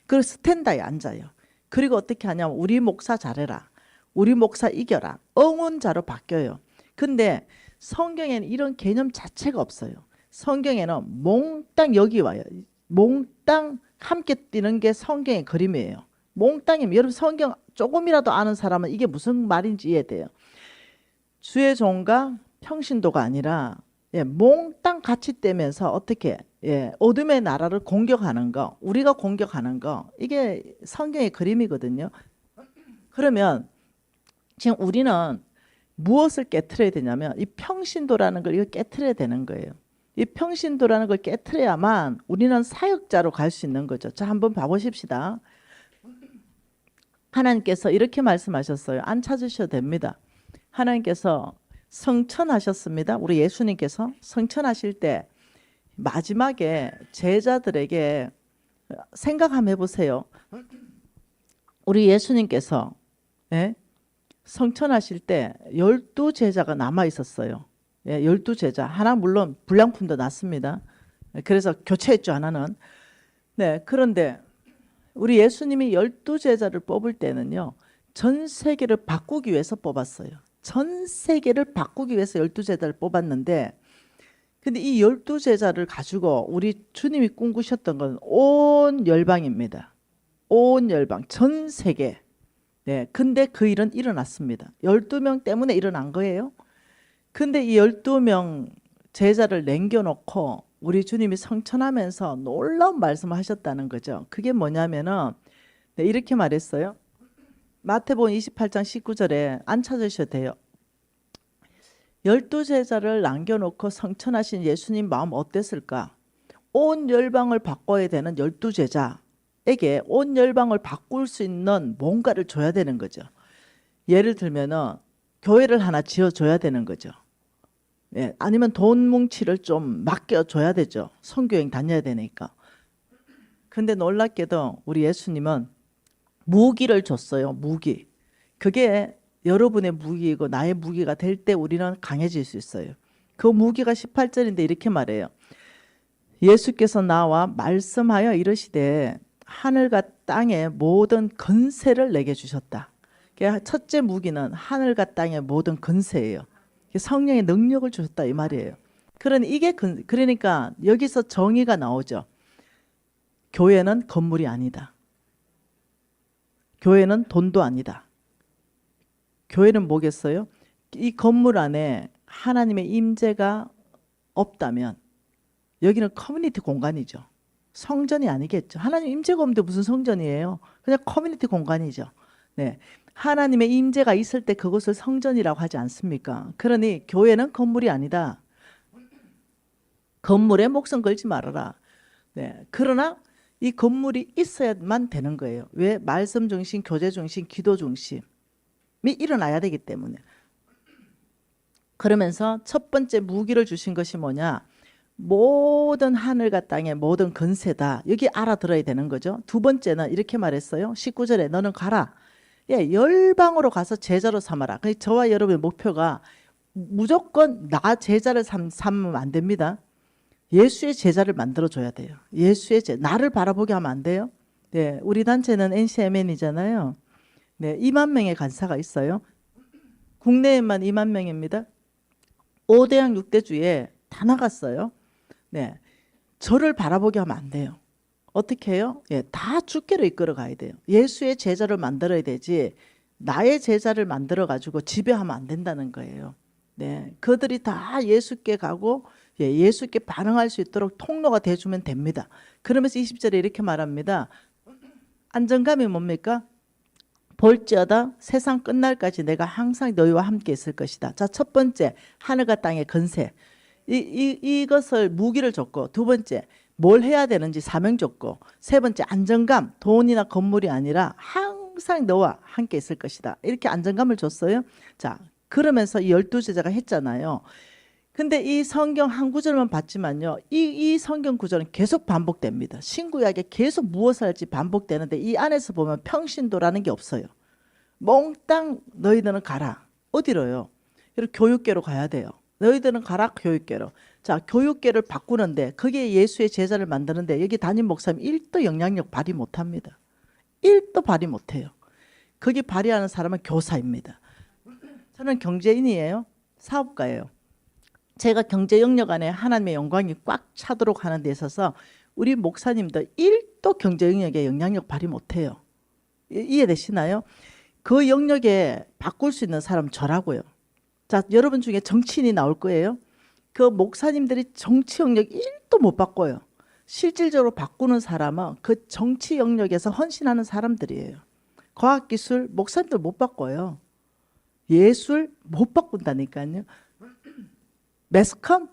그리고 스탠다에 앉아요. 그리고 어떻게 하냐면 우리 목사 잘해라. 우리 목사 이겨라. 응원자로 바뀌어요. 근데 성경에는 이런 개념 자체가 없어요. 성경에는 몽땅 여기 와요. 몽땅 함께 뛰는 게 성경의 그림이에요. 몽땅이면 여러분 성경 조금이라도 아는 사람은 이게 무슨 말인지 이해돼요. 주의 종과 평신도가 아니라 몽땅 같이 떼면서 어떻게 어둠의 나라를 공격하는 거, 우리가 공격하는 거, 이게 성경의 그림이거든요. 그러면 지금 우리는 무엇을 깨트려야 되냐면 이 평신도라는 걸 이거 깨트려야 되는 거예요. 이 평신도라는 걸 깨트려야만 우리는 사역자로 갈 수 있는 거죠. 자, 한번 봐보십시다. 하나님께서 이렇게 말씀하셨어요. 안 찾으셔도 됩니다. 하나님께서 성천하셨습니다. 우리 예수님께서 성천하실 때 마지막에 제자들에게 생각 한번 해보세요. 우리 예수님께서 성천하실 때 12제자가 남아 있었어요. 12제자. 하나 물론 불량품도 났습니다. 그래서 교체했죠, 하나는. 그런데 우리 예수님이 12제자를 뽑을 때는요. 전 세계를 바꾸기 위해서 뽑았어요. 전 세계를 바꾸기 위해서 12제자를 뽑았는데 근데 이 12제자를 가지고 우리 주님이 꿈꾸셨던 건 온 열방입니다. 온 열방, 전 세계. 근데 그 일은 일어났습니다. 12명 때문에 일어난 거예요. 근데 이 12명 제자를 남겨놓고 우리 주님이 성천하면서 놀라운 말씀을 하셨다는 거죠. 그게 뭐냐면은 네, 이렇게 말했어요. 마태복음 28장 19절에 안 찾으셔도 돼요. 12제자를 남겨놓고 성천하신 예수님 마음 어땠을까? 온 열방을 바꿔야 되는 12제자에게 온 열방을 바꿀 수 있는 뭔가를 줘야 되는 거죠. 예를 들면은 교회를 하나 지어줘야 되는 거죠. 예, 아니면 돈 뭉치를 좀 맡겨줘야 되죠. 선교행 다녀야 되니까. 근데 놀랍게도 우리 예수님은 무기를 줬어요. 무기. 그게 여러분의 무기이고 나의 무기가 될 때 우리는 강해질 수 있어요. 그 무기가 18절인데 이렇게 말해요. 예수께서 나와 말씀하여 이르시되 하늘과 땅의 모든 권세를 내게 주셨다. 첫째 무기는 하늘과 땅의 모든 권세예요. 성령의 능력을 주셨다 이 말이에요. 그러니까 여기서 정의가 나오죠. 교회는 건물이 아니다. 교회는 돈도 아니다. 교회는 뭐겠어요? 이 건물 안에 하나님의 임재가 없다면 여기는 커뮤니티 공간이죠. 성전이 아니겠죠. 하나님 임재가 없는데 무슨 성전이에요? 그냥 커뮤니티 공간이죠. 네. 하나님의 임재가 있을 때 그것을 성전이라고 하지 않습니까? 그러니 교회는 건물이 아니다. 건물에 목숨 걸지 말아라. 네. 그러나 이 건물이 있어야만 되는 거예요. 왜? 말씀 중심, 교제 중심, 기도 중심이 일어나야 되기 때문에. 그러면서 첫 번째 무기를 주신 것이 뭐냐? 모든 하늘과 땅의 모든 권세다. 여기 알아들어야 되는 거죠. 두 번째는 이렇게 말했어요. 19절에 너는 가라. 예, 열방으로 가서 제자로 삼아라. 저와 여러분의 목표가 무조건 나 제자를 삼으면 안 됩니다. 예수의 제자를 만들어줘야 돼요. 예수의 나를 바라보게 하면 안 돼요. 네, 우리 단체는 NCMN이잖아요. 네, 2만 명의 간사가 있어요. 국내에만 2만 명입니다. 5대양 6대주에 다 나갔어요. 네, 저를 바라보게 하면 안 돼요. 어떻게 해요? 예, 다 주께로 이끌어 가야 돼요. 예수의 제자를 만들어야 되지 나의 제자를 만들어 가지고 지배하면 안 된다는 거예요. 네, 그들이 다 예수께 가고 예, 예수께 반응할 수 있도록 통로가 돼주면 됩니다. 그러면서 20절에 이렇게 말합니다. 안정감이 뭡니까? 볼지어다 세상 끝날까지 내가 항상 너희와 함께 있을 것이다. 자, 첫 번째 하늘과 땅의 권세. 이것을 무기를 줬고, 두 번째 뭘 해야 되는지 사명 줬고, 세 번째 안정감, 돈이나 건물이 아니라 항상 너와 함께 있을 것이다. 이렇게 안정감을 줬어요. 자, 그러면서 이 12제자가 했잖아요. 근데 이 성경 한 구절만 봤지만요, 이 성경 구절은 계속 반복됩니다. 신구약에 계속 무엇을 할지 반복되는데 이 안에서 보면 평신도라는 게 없어요. 몽땅 너희들은 가라. 어디로요? 이렇게 교육계로 가야 돼요. 너희들은 가라 교육계로. 자, 교육계를 바꾸는데 거기에 예수의 제자를 만드는데 여기 담임 목사님 1도 영향력 발휘 못합니다. 1도 발휘 못해요. 거기 발휘하는 사람은 교사입니다. 저는 경제인이에요. 사업가예요. 제가 경제 영역 안에 하나님의 영광이 꽉 차도록 하는 데 있어서 우리 목사님들 1도 경제 영역에 영향력 발휘 못해요. 이해되시나요? 그 영역에 바꿀 수 있는 사람 저라고요. 자, 여러분 중에 정치인이 나올 거예요. 그 목사님들이 정치 영역 1도 못 바꿔요. 실질적으로 바꾸는 사람은 그 정치 영역에서 헌신하는 사람들이에요. 과학기술 목사님들 못 바꿔요. 예술 못 바꾼다니까요. 매스컴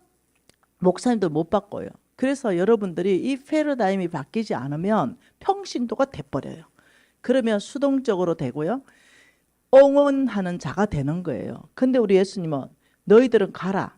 목사님들 못 바꿔요. 그래서 여러분들이 이 패러다임이 바뀌지 않으면 평신도가 돼버려요. 그러면 수동적으로 되고요. 옹언하는 자가 되는 거예요. 근데 우리 예수님은 너희들은 가라.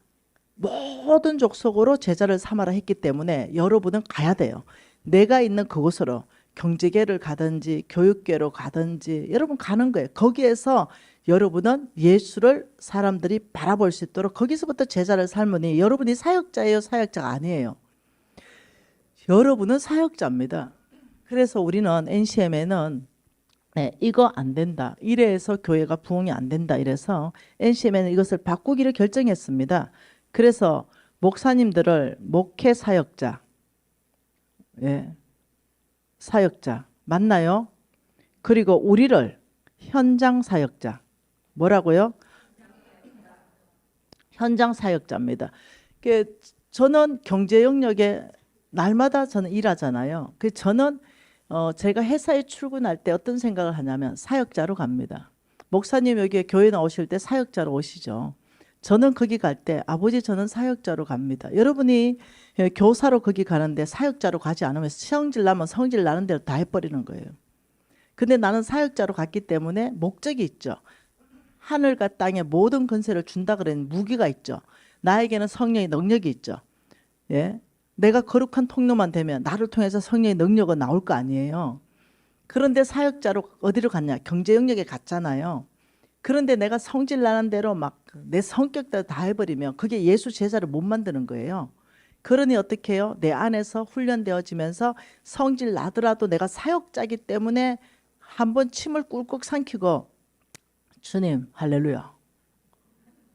모든 족속으로 제자를 삼아라 했기 때문에 여러분은 가야 돼요. 내가 있는 그곳으로 경제계를 가든지 교육계로 가든지 여러분 가는 거예요. 거기에서 여러분은 예수를 사람들이 바라볼 수 있도록 거기서부터 제자를 삶으니 여러분이 사역자예요? 사역자가 아니에요? 여러분은 사역자입니다. 그래서 우리는 NCM에는 네, 이거 안 된다. 이래서 교회가 부흥이 안 된다. 이래서 NCM에는 이것을 바꾸기를 결정했습니다. 그래서 목사님들을 목회 사역자, 예, 사역자 맞나요? 그리고 우리를 현장 사역자, 뭐라고요? 현장 사역자입니다. 저는 경제 영역에 날마다 저는 일하잖아요. 그 저는 제가 회사에 출근할 때 어떤 생각을 하냐면 사역자로 갑니다. 목사님 여기 교회 나오실 때 사역자로 오시죠. 저는 거기 갈 때 아버지 저는 사역자로 갑니다. 여러분이 교사로 거기 가는데 사역자로 가지 않으면 성질 나면 성질 나는 대로 다 해버리는 거예요. 근데 나는 사역자로 갔기 때문에 목적이 있죠. 하늘과 땅에 모든 권세를 준다 그랬는 무기가 있죠. 나에게는 성령의 능력이 있죠. 예, 내가 거룩한 통로만 되면 나를 통해서 성령의 능력은 나올 거 아니에요. 그런데 사역자로 어디로 갔냐? 경제 영역에 갔잖아요. 그런데 내가 성질 나는 대로 막 내 성격대로 다 해버리면 그게 예수 제자를 못 만드는 거예요. 그러니 어떻게 해요? 내 안에서 훈련되어지면서 성질 나더라도 내가 사역자이기 때문에 한번 침을 꿀꺽 삼키고 주님 할렐루야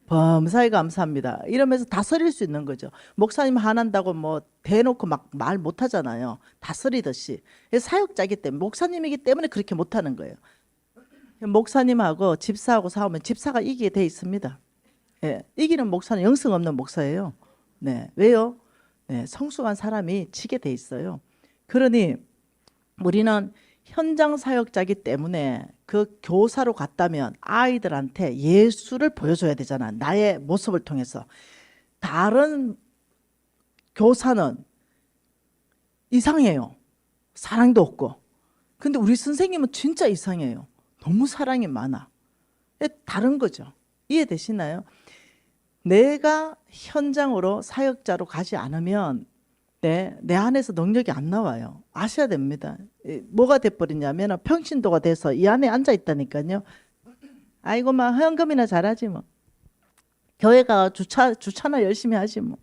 범사에 감사합니다 이러면서 다스릴 수 있는 거죠. 목사님 화난다고 뭐 대놓고 막 말 못하잖아요. 다스리듯이. 사역자이기 때문에 목사님이기 때문에 그렇게 못하는 거예요. 목사님하고 집사하고 싸우면 집사가 이기게 돼 있습니다. 예, 이기는 목사는 영성 없는 목사예요. 네, 왜요? 네, 성숙한 사람이 지게 돼 있어요. 그러니 우리는 현장 사역자이기 때문에 그 교사로 갔다면 아이들한테 예수를 보여줘야 되잖아. 나의 모습을 통해서. 다른 교사는 이상해요. 사랑도 없고. 근데 우리 선생님은 진짜 이상해요. 너무 사랑이 많아. 다른 거죠. 이해되시나요? 내가 현장으로 사역자로 가지 않으면 내 안에서 능력이 안 나와요. 아셔야 됩니다. 뭐가 돼버리냐면 평신도가 돼서 이 안에 앉아 있다니까요. 아이고 막 헌금이나 잘하지 뭐. 교회가 주차나 열심히 하지 뭐.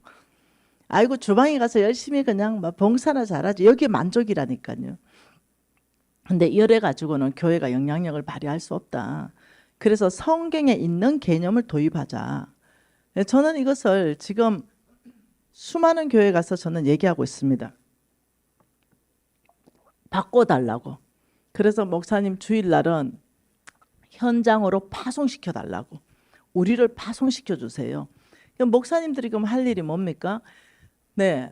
아이고 주방에 가서 열심히 그냥 막 봉사나 잘하지. 여기 만족이라니까요. 근데 이래 가지고는 교회가 영향력을 발휘할 수 없다. 그래서 성경에 있는 개념을 도입하자. 저는 이것을 지금 수많은 교회 가서 저는 얘기하고 있습니다. 바꿔달라고. 그래서 목사님 주일날은 현장으로 파송시켜 달라고. 우리를 파송시켜 주세요. 그럼 목사님들이 그럼 할 일이 뭡니까? 네,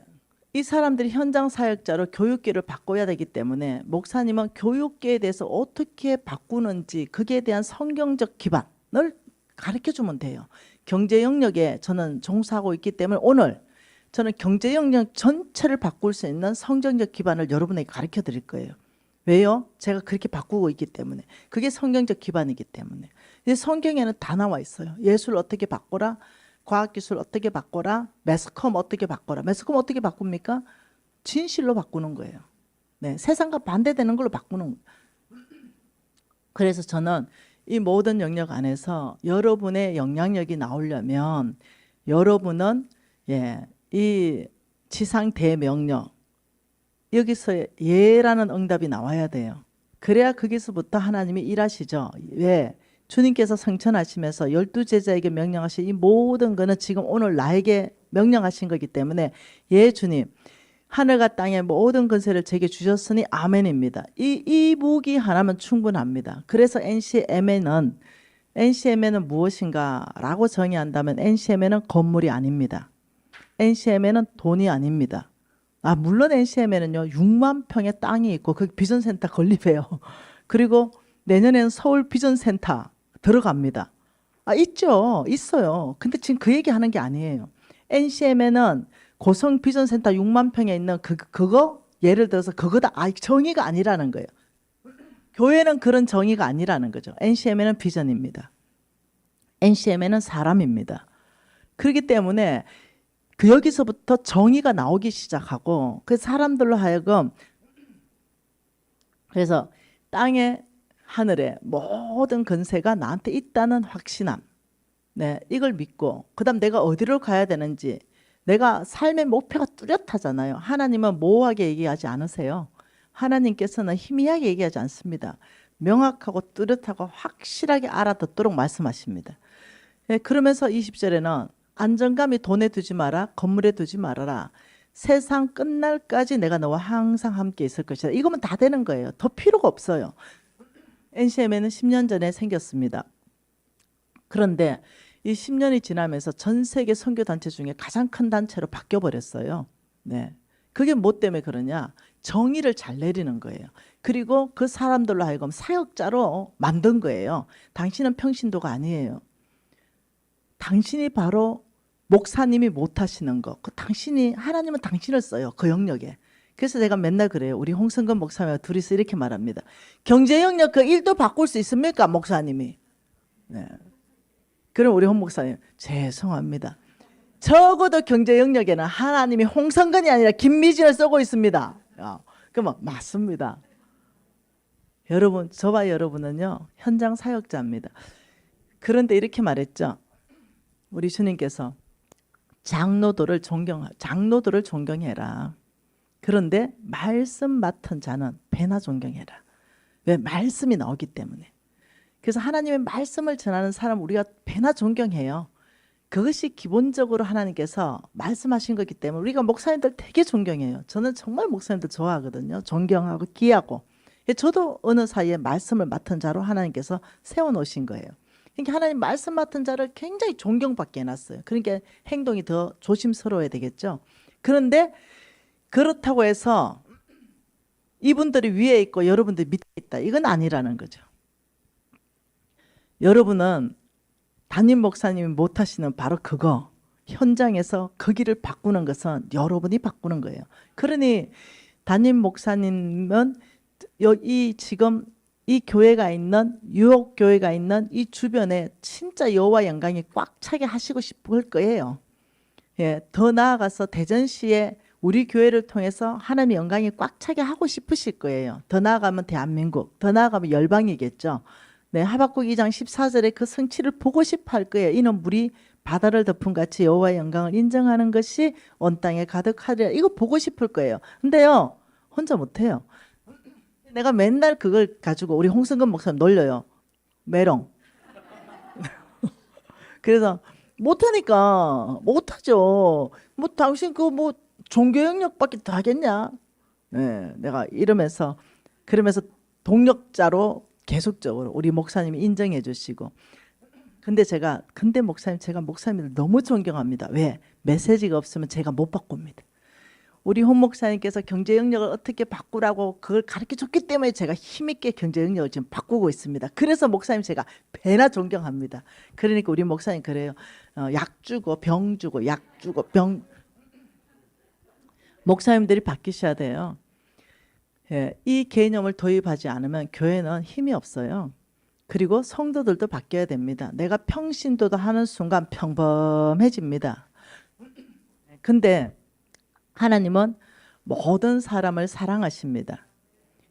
이 사람들이 현장 사역자로 교육계를 바꿔야 되기 때문에 목사님은 교육계에 대해서 어떻게 바꾸는지 거기에 대한 성경적 기반을 가르쳐주면 돼요. 경제 영역에 저는 종사하고 있기 때문에 오늘 저는 경제 영역 전체를 바꿀 수 있는 성경적 기반을 여러분에게 가르쳐 드릴 거예요. 왜요? 제가 그렇게 바꾸고 있기 때문에. 그게 성경적 기반이기 때문에. 이제 성경에는 다 나와 있어요. 예술 어떻게 바꿔라? 과학기술 어떻게 바꿔라? 매스컴 어떻게 바꿔라? 매스컴 어떻게 바꿉니까? 진실로 바꾸는 거예요. 네, 세상과 반대되는 걸로 바꾸는 거예요. 그래서 저는 이 모든 영역 안에서 여러분의 영향력이 나오려면 여러분은 이 지상 대명령 여기서 예라는 응답이 나와야 돼요. 그래야 거기서부터 하나님이 일하시죠. 왜? 주님께서 성천하시면서 12제자에게 명령하신 이 모든 거는 지금 오늘 나에게 명령하신 거기 때문에 예 주님 하늘과 땅의 모든 권세를 제게 주셨으니 아멘입니다. 이 무기 하나면 충분합니다. 그래서 NCM에는 무엇인가 라고 정의한다면 NCM에는 건물이 아닙니다. NCM에는 돈이 아닙니다. 물론 NCM에는요 6만 평의 땅이 있고 그 비전센터 건립해요. 그리고 내년에는 서울 비전센터 들어갑니다. 있죠. 있어요. 근데 지금 그 얘기 하는 게 아니에요. NCM에는 고성 비전센터 6만 평에 있는 그거 예를 들어서 그거다 정의가 아니라는 거예요. 교회는 그런 정의가 아니라는 거죠. NCM에는 비전입니다. NCM에는 사람입니다. 그렇기 때문에 그 여기서부터 정의가 나오기 시작하고 그 사람들로 하여금 그래서 땅에 하늘에 모든 권세가 나한테 있다는 확신함. 네, 이걸 믿고 그다음 내가 어디로 가야 되는지 내가 삶의 목표가 뚜렷하잖아요. 하나님은 모호하게 얘기하지 않으세요. 하나님께서는 희미하게 얘기하지 않습니다. 명확하고 뚜렷하고 확실하게 알아듣도록 말씀하십니다. 네, 그러면서 20절에는 안정감이 돈에 두지 마라, 건물에 두지 말아라. 세상 끝날까지 내가 너와 항상 함께 있을 것이다. 이거면 다 되는 거예요. 더 필요가 없어요. NCM에는 10년 전에 생겼습니다. 그런데 이 10년이 지나면서 전 세계 선교 단체 중에 가장 큰 단체로 바뀌어 버렸어요. 네. 그게 뭐 때문에 그러냐? 정의를 잘 내리는 거예요. 그리고 그 사람들로 하여금 사역자로 만든 거예요. 당신은 평신도가 아니에요. 당신이 바로 목사님이 못 하시는 거. 그 당신이, 하나님은 당신을 써요. 그 영역에. 그래서 제가 맨날 그래요. 우리 홍성근 목사님과 둘이서 이렇게 말합니다. 경제 영역 그 일도 바꿀 수 있습니까? 목사님이. 네. 그럼 우리 홍 목사님, 죄송합니다. 적어도 경제 영역에는 하나님이 홍성근이 아니라 김미진을 쓰고 있습니다. 그러면 맞습니다. 여러분, 저와 여러분은요, 현장 사역자입니다. 그런데 이렇게 말했죠. 우리 주님께서 장로들을 존경해라. 그런데 말씀 맡은 자는 배나 존경해라. 왜? 말씀이 나오기 때문에. 그래서 하나님의 말씀을 전하는 사람 우리가 배나 존경해요. 그것이 기본적으로 하나님께서 말씀하신 거기 때문에 우리가 목사님들 되게 존경해요. 저는 정말 목사님들 좋아하거든요. 존경하고 귀하고. 저도 어느 사이에 말씀을 맡은 자로 하나님께서 세워놓으신 거예요. 그러니까 하나님 말씀 맡은 자를 굉장히 존경받게 해놨어요. 그러니까 행동이 더 조심스러워야 되겠죠. 그런데 그렇다고 해서 이분들이 위에 있고 여러분들이 밑에 있다. 이건 아니라는 거죠. 여러분은 담임 목사님이 못하시는 바로 그거. 현장에서 그 길을 바꾸는 것은 여러분이 바꾸는 거예요. 그러니 담임 목사님은 지금 이 교회가 있는 유혹 교회가 있는 이 주변에 진짜 여호와 영광이 꽉 차게 하시고 싶을 거예요. 예, 더 나아가서 대전시에 우리 교회를 통해서 하나님의 영광이 꽉 차게 하고 싶으실 거예요. 더 나아가면 대한민국, 더 나아가면 열방이겠죠. 네, 하박국 2장 14절에 그 성취를 보고 싶어 할 거예요. 이는 물이 바다를 덮은 같이 여호와의 영광을 인정하는 것이 온 땅에 가득하리라. 이거 보고 싶을 거예요. 근데요, 혼자 못해요. 내가 맨날 그걸 가지고 우리 홍성근 목사님 놀려요. 메롱. 그래서 못하니까 못하죠. 뭐 당신 그 뭐 종교 영역밖에 더 하겠냐? 네, 내가 이러면서 그러면서 동력자로 계속적으로 우리 목사님이 인정해 주시고. 근데 목사님, 제가 목사님을 너무 존경합니다. 왜? 메시지가 없으면 제가 못 바꿉니다. 우리 홍 목사님께서 경제 영역을 어떻게 바꾸라고 그걸 가르쳐 줬기 때문에 제가 힘있게 경제 영역을 지금 바꾸고 있습니다. 그래서 목사님 제가 배나 존경합니다. 그러니까 우리 목사님 그래요. 약 주고 병 주고 약 주고 병. 목사님들이 바뀌셔야 돼요. 예, 이 개념을 도입하지 않으면 교회는 힘이 없어요. 그리고 성도들도 바뀌어야 됩니다. 내가 평신도도 하는 순간 평범해집니다. 근데 하나님은 모든 사람을 사랑하십니다.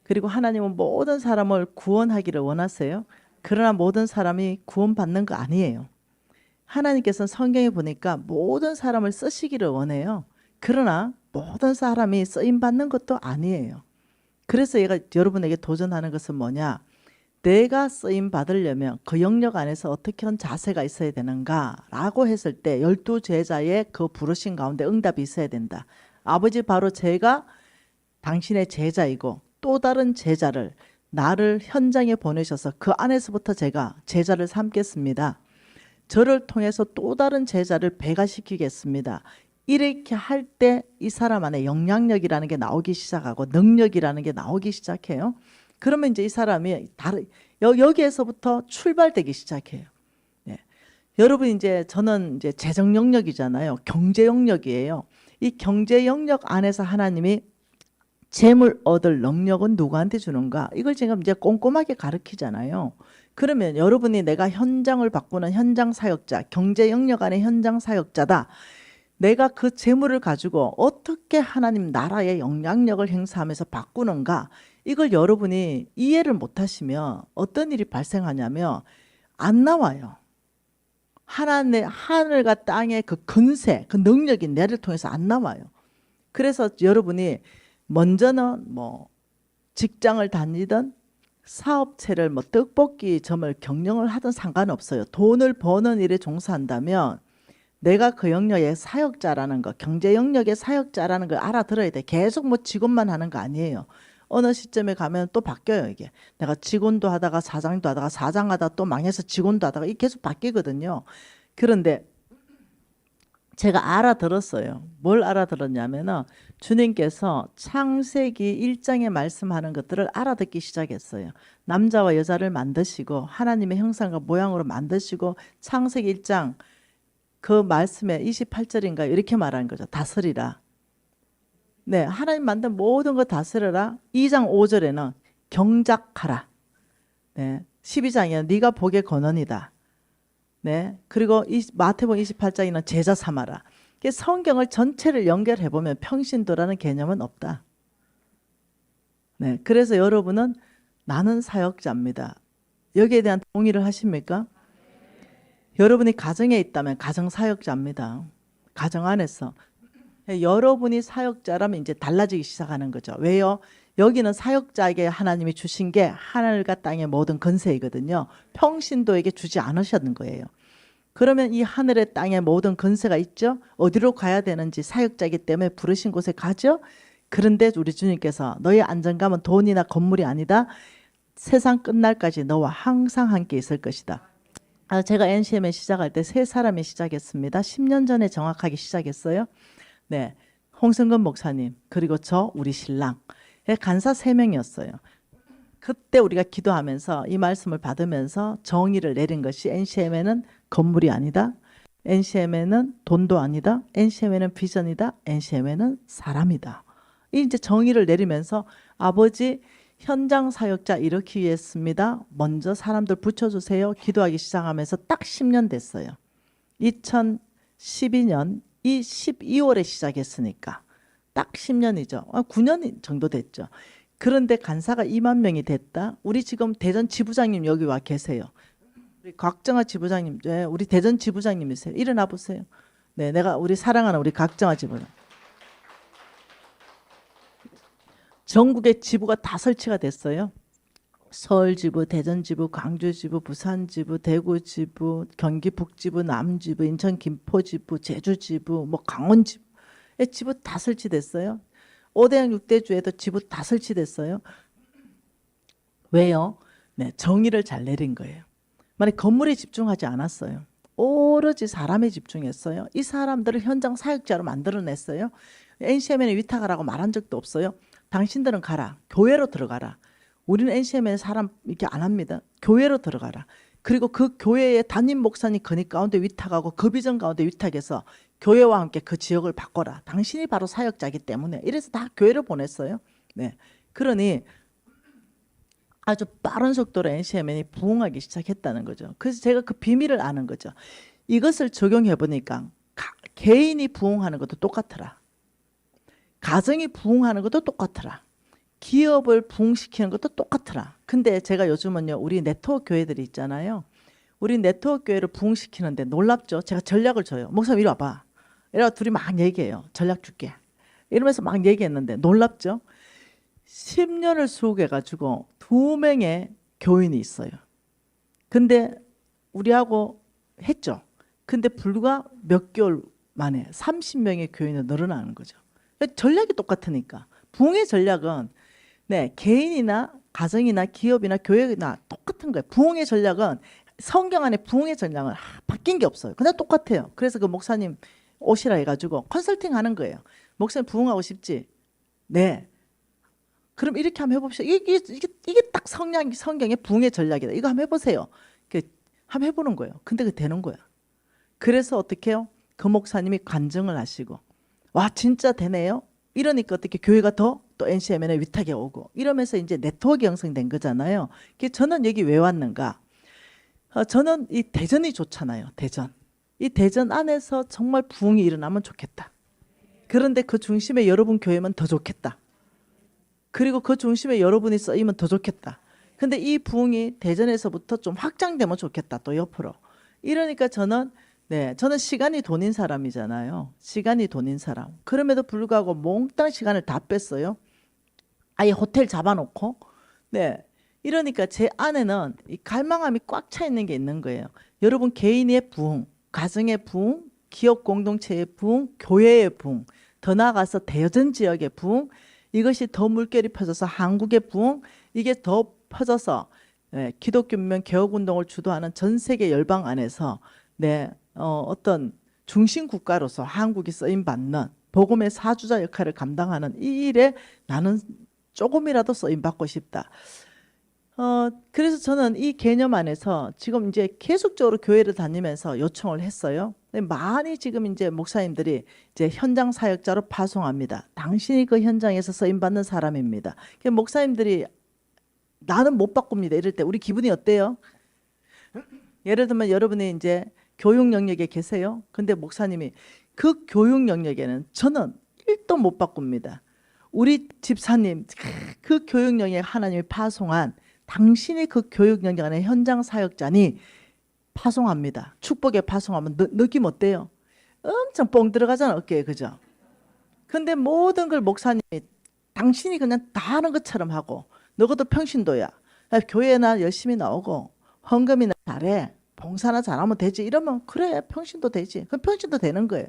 그리고 하나님은 모든 사람을 구원하기를 원하세요. 그러나 모든 사람이 구원받는 거 아니에요. 하나님께서는 성경에 보니까 모든 사람을 쓰시기를 원해요. 그러나 모든 사람이 쓰임받는 것도 아니에요. 그래서 얘가 여러분에게 도전하는 것은 뭐냐? 내가 쓰임 받으려면 그 영역 안에서 어떻게 하는 자세가 있어야 되는가라고 했을 때 12제자의 그 부르신 가운데 응답이 있어야 된다. 아버지, 바로 제가 당신의 제자이고 또 다른 제자를 나를 현장에 보내셔서 그 안에서부터 제가 제자를 삼겠습니다. 저를 통해서 또 다른 제자를 배가시키겠습니다. 이렇게 할 때 이 사람 안에 영향력이라는 게 나오기 시작하고 능력이라는 게 나오기 시작해요. 그러면 이제 이 사람이 여기에서부터 출발되기 시작해요. 네. 여러분, 이제 저는 이제 재정 영역이잖아요. 경제 영역이에요. 이 경제 영역 안에서 하나님이 재물 얻을 능력은 누구한테 주는가? 이걸 지금 이제 꼼꼼하게 가르치잖아요. 그러면 여러분이 내가 현장을 바꾸는 현장 사역자, 경제 영역 안의 현장 사역자다. 내가 그 재물을 가지고 어떻게 하나님 나라의 영향력을 행사하면서 바꾸는가? 이걸 여러분이 이해를 못하시면 어떤 일이 발생하냐면 안 나와요. 하늘과 땅의 그 근세, 그 능력이 내를 통해서 안 나와요. 그래서 여러분이 먼저는 뭐 직장을 다니든 사업체를 뭐 떡볶이점을 경영을 하든 상관없어요. 돈을 버는 일에 종사한다면 내가 그 영역의 사역자라는 거, 경제 영역의 사역자라는 걸 알아들어야 돼. 계속 뭐 직원만 하는 거 아니에요. 어느 시점에 가면 또 바뀌어요, 이게. 내가 직원도 하다가 사장도 하다가 사장하다가 또 망해서 직원도 하다가 이게 계속 바뀌거든요. 그런데 제가 알아들었어요. 뭘 알아들었냐면은 주님께서 창세기 1장에 말씀하는 것들을 알아듣기 시작했어요. 남자와 여자를 만드시고 하나님의 형상과 모양으로 만드시고 창세기 1장 그 말씀에 28절인가 이렇게 말하는 거죠. 다스리라. 네, 하나님 만든 모든 거 다스려라. 2장 5절에는 경작하라. 네, 12장에는 네가 복의 근원이다. 네, 그리고 마태복음 28장에는 제자 삼아라. 성경을 전체를 연결해 보면 평신도라는 개념은 없다. 네, 그래서 여러분은 나는 사역자입니다. 여기에 대한 동의를 하십니까? 여러분이 가정에 있다면 가정 사역자입니다. 가정 안에서 여러분이 사역자라면 이제 달라지기 시작하는 거죠. 왜요? 여기는 사역자에게 하나님이 주신 게 하늘과 땅의 모든 권세이거든요. 평신도에게 주지 않으셨는 거예요. 그러면 이 하늘의 땅의 모든 권세가 있죠. 어디로 가야 되는지 사역자이기 때문에 부르신 곳에 가죠. 그런데 우리 주님께서 너의 안정감은 돈이나 건물이 아니다. 세상 끝날까지 너와 항상 함께 있을 것이다. 제가 NCM에 시작할 때 세 사람이 시작했습니다. 10년 전에 정확하게 시작했어요. 네, 홍성근 목사님 그리고 저 우리 신랑 간사 3명이었어요. 그때 우리가 기도하면서 이 말씀을 받으면서 정의를 내린 것이 NCM에는 건물이 아니다. NCM에는 돈도 아니다. NCM에는 비전이다. NCM에는 사람이다. 이제 정의를 내리면서 아버지 현장 사역자 일으키기 위해서입니다. 먼저 사람들 붙여주세요. 기도하기 시작하면서 딱 10년 됐어요. 2012년 이 12월에 시작했으니까 딱 10년이죠. 9년 정도 됐죠. 그런데 간사가 2만 명이 됐다. 우리 지금 대전 지부장님 여기 와 계세요. 우리 곽정아 지부장님, 우리 대전 지부장님이세요. 일어나 보세요. 네, 내가 우리 사랑하는 우리 곽정아 지부장. 전국의 지부가 다 설치가 됐어요. 서울 지부, 대전 지부, 광주 지부, 부산 지부, 대구 지부, 경기 북지부, 남지부, 인천 김포 지부, 제주 지부, 뭐 강원 지부, 지부 다 설치됐어요. 5대양 6대주에도 지부 다 설치됐어요. 왜요? 네, 정의를 잘 내린 거예요. 만약 건물에 집중하지 않았어요. 오로지 사람에 집중했어요. 이 사람들을 현장 사역자로 만들어냈어요. NCM에 위탁하라고 말한 적도 없어요. 당신들은 가라. 교회로 들어가라. 우리는 NCM에 사람 이렇게 안 합니다. 교회로 들어가라. 그리고 그 교회의 담임 목사님 건의 가운데 위탁하고 그 비전 가운데 위탁해서 교회와 함께 그 지역을 바꿔라. 당신이 바로 사역자이기 때문에. 이래서 다 교회로 보냈어요. 네. 그러니 아주 빠른 속도로 NCM이 부흥하기 시작했다는 거죠. 그래서 제가 그 비밀을 아는 거죠. 이것을 적용해 보니까 개인이 부흥하는 것도 똑같더라. 가정이 부흥하는 것도 똑같더라. 기업을 부흥시키는 것도 똑같더라. 근데 제가 요즘은요, 우리 네트워크 교회들이 있잖아요. 우리 네트워크 교회를 부흥시키는데 놀랍죠? 제가 전략을 줘요. 목사님 이리 와봐. 이래가 둘이 막 얘기해요. 전략 줄게. 이러면서 막 얘기했는데 놀랍죠? 10년을 수록해가지고 2명의 교인이 있어요. 근데 우리하고 했죠. 근데 불과 몇 개월 만에 30명의 교인이 늘어나는 거죠. 전략이 똑같으니까. 부흥의 전략은 네, 개인이나 가정이나 기업이나 교회나 똑같은 거예요. 부흥의 전략은 성경 안에 부흥의 전략은 바뀐 게 없어요. 그냥 똑같아요. 그래서 그 목사님 오시라 해가지고 컨설팅 하는 거예요. 목사님 부흥하고 싶지? 네. 그럼 이렇게 한번 해봅시다. 이게 딱 성경의 부흥의 전략이다. 이거 한번 해보세요. 한번 해보는 거예요. 근데 그게 되는 거야. 그래서 어떻게 해요? 그 목사님이 간증을 하시고 와 진짜 되네요. 이러니까 어떻게 교회가 더 또 NCM에 위탁에 오고 이러면서 이제 네트워크 형성된 거잖아요. 저는 여기 왜 왔는가? 저는 이 대전이 좋잖아요. 대전. 이 대전 안에서 정말 부흥이 일어나면 좋겠다. 그런데 그 중심에 여러분 교회면 더 좋겠다. 그리고 그 중심에 여러분이 쓰이면 더 좋겠다. 근데 이 부흥이 대전에서부터 좀 확장되면 좋겠다. 또 옆으로. 이러니까 저는 시간이 돈인 사람이잖아요. 시간이 돈인 사람. 그럼에도 불구하고 몽땅 시간을 다 뺐어요. 아예 호텔 잡아놓고. 네. 이러니까 제 안에는 이 갈망함이 꽉 차 있는 게 있는 거예요. 여러분 개인의 부흥, 가정의 부흥, 기업 공동체의 부흥, 교회의 부흥, 더 나아가서 대전 지역의 부흥, 이것이 더 물결이 펴져서 한국의 부흥, 이게 더 퍼져서 기독교면 개혁운동을 주도하는 전 세계 열방 안에서 어떤 중심 국가로서 한국이 쓰임 받는 복음의 사주자 역할을 감당하는 이 일에 나는 조금이라도 쓰임 받고 싶다. 그래서 저는 이 개념 안에서 지금 이제 계속적으로 교회를 다니면서 요청을 했어요. 근데 많이 지금 이제 목사님들이 이제 현장 사역자로 파송합니다. 당신이 그 현장에서 쓰임 받는 사람입니다. 목사님들이 나는 못 바꿉니다. 이럴 때 우리 기분이 어때요? 예를 들면 여러분이 이제 교육 영역에 계세요. 근데 목사님이 그 교육 영역에는 저는 1도 못 바꿉니다. 우리 집사님 그 교육 영역에 하나님이 파송한 당신이 그 교육 영역 안에 현장 사역자니 파송합니다. 축복에 파송하면 느낌 어때요? 엄청 뻥 들어가잖아 어깨에. 그죠? 근데 모든 걸 목사님이 당신이 그냥 다 하는 것처럼 하고 너희도 평신도야. 교회나 열심히 나오고 헌금이나 잘해. 봉사나 잘하면 되지. 이러면 그래 평신도 되지. 그럼 평신도 되는 거예요.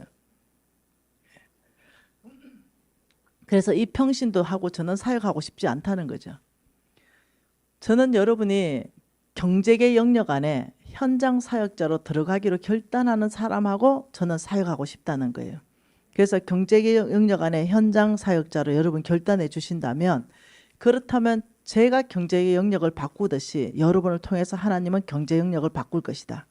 그래서 이 평신도 하고 저는 사역하고 싶지 않다는 거죠. 저는 여러분이 경제계 영역 안에 현장 사역자로 들어가기로 결단하는 사람하고 저는 사역하고 싶다는 거예요. 그래서 경제계 영역 안에 현장 사역자로 여러분 결단해 주신다면, 그렇다면 제가 경제계 영역을 바꾸듯이 여러분을 통해서 하나님은 경제 영역을 바꿀 것이다.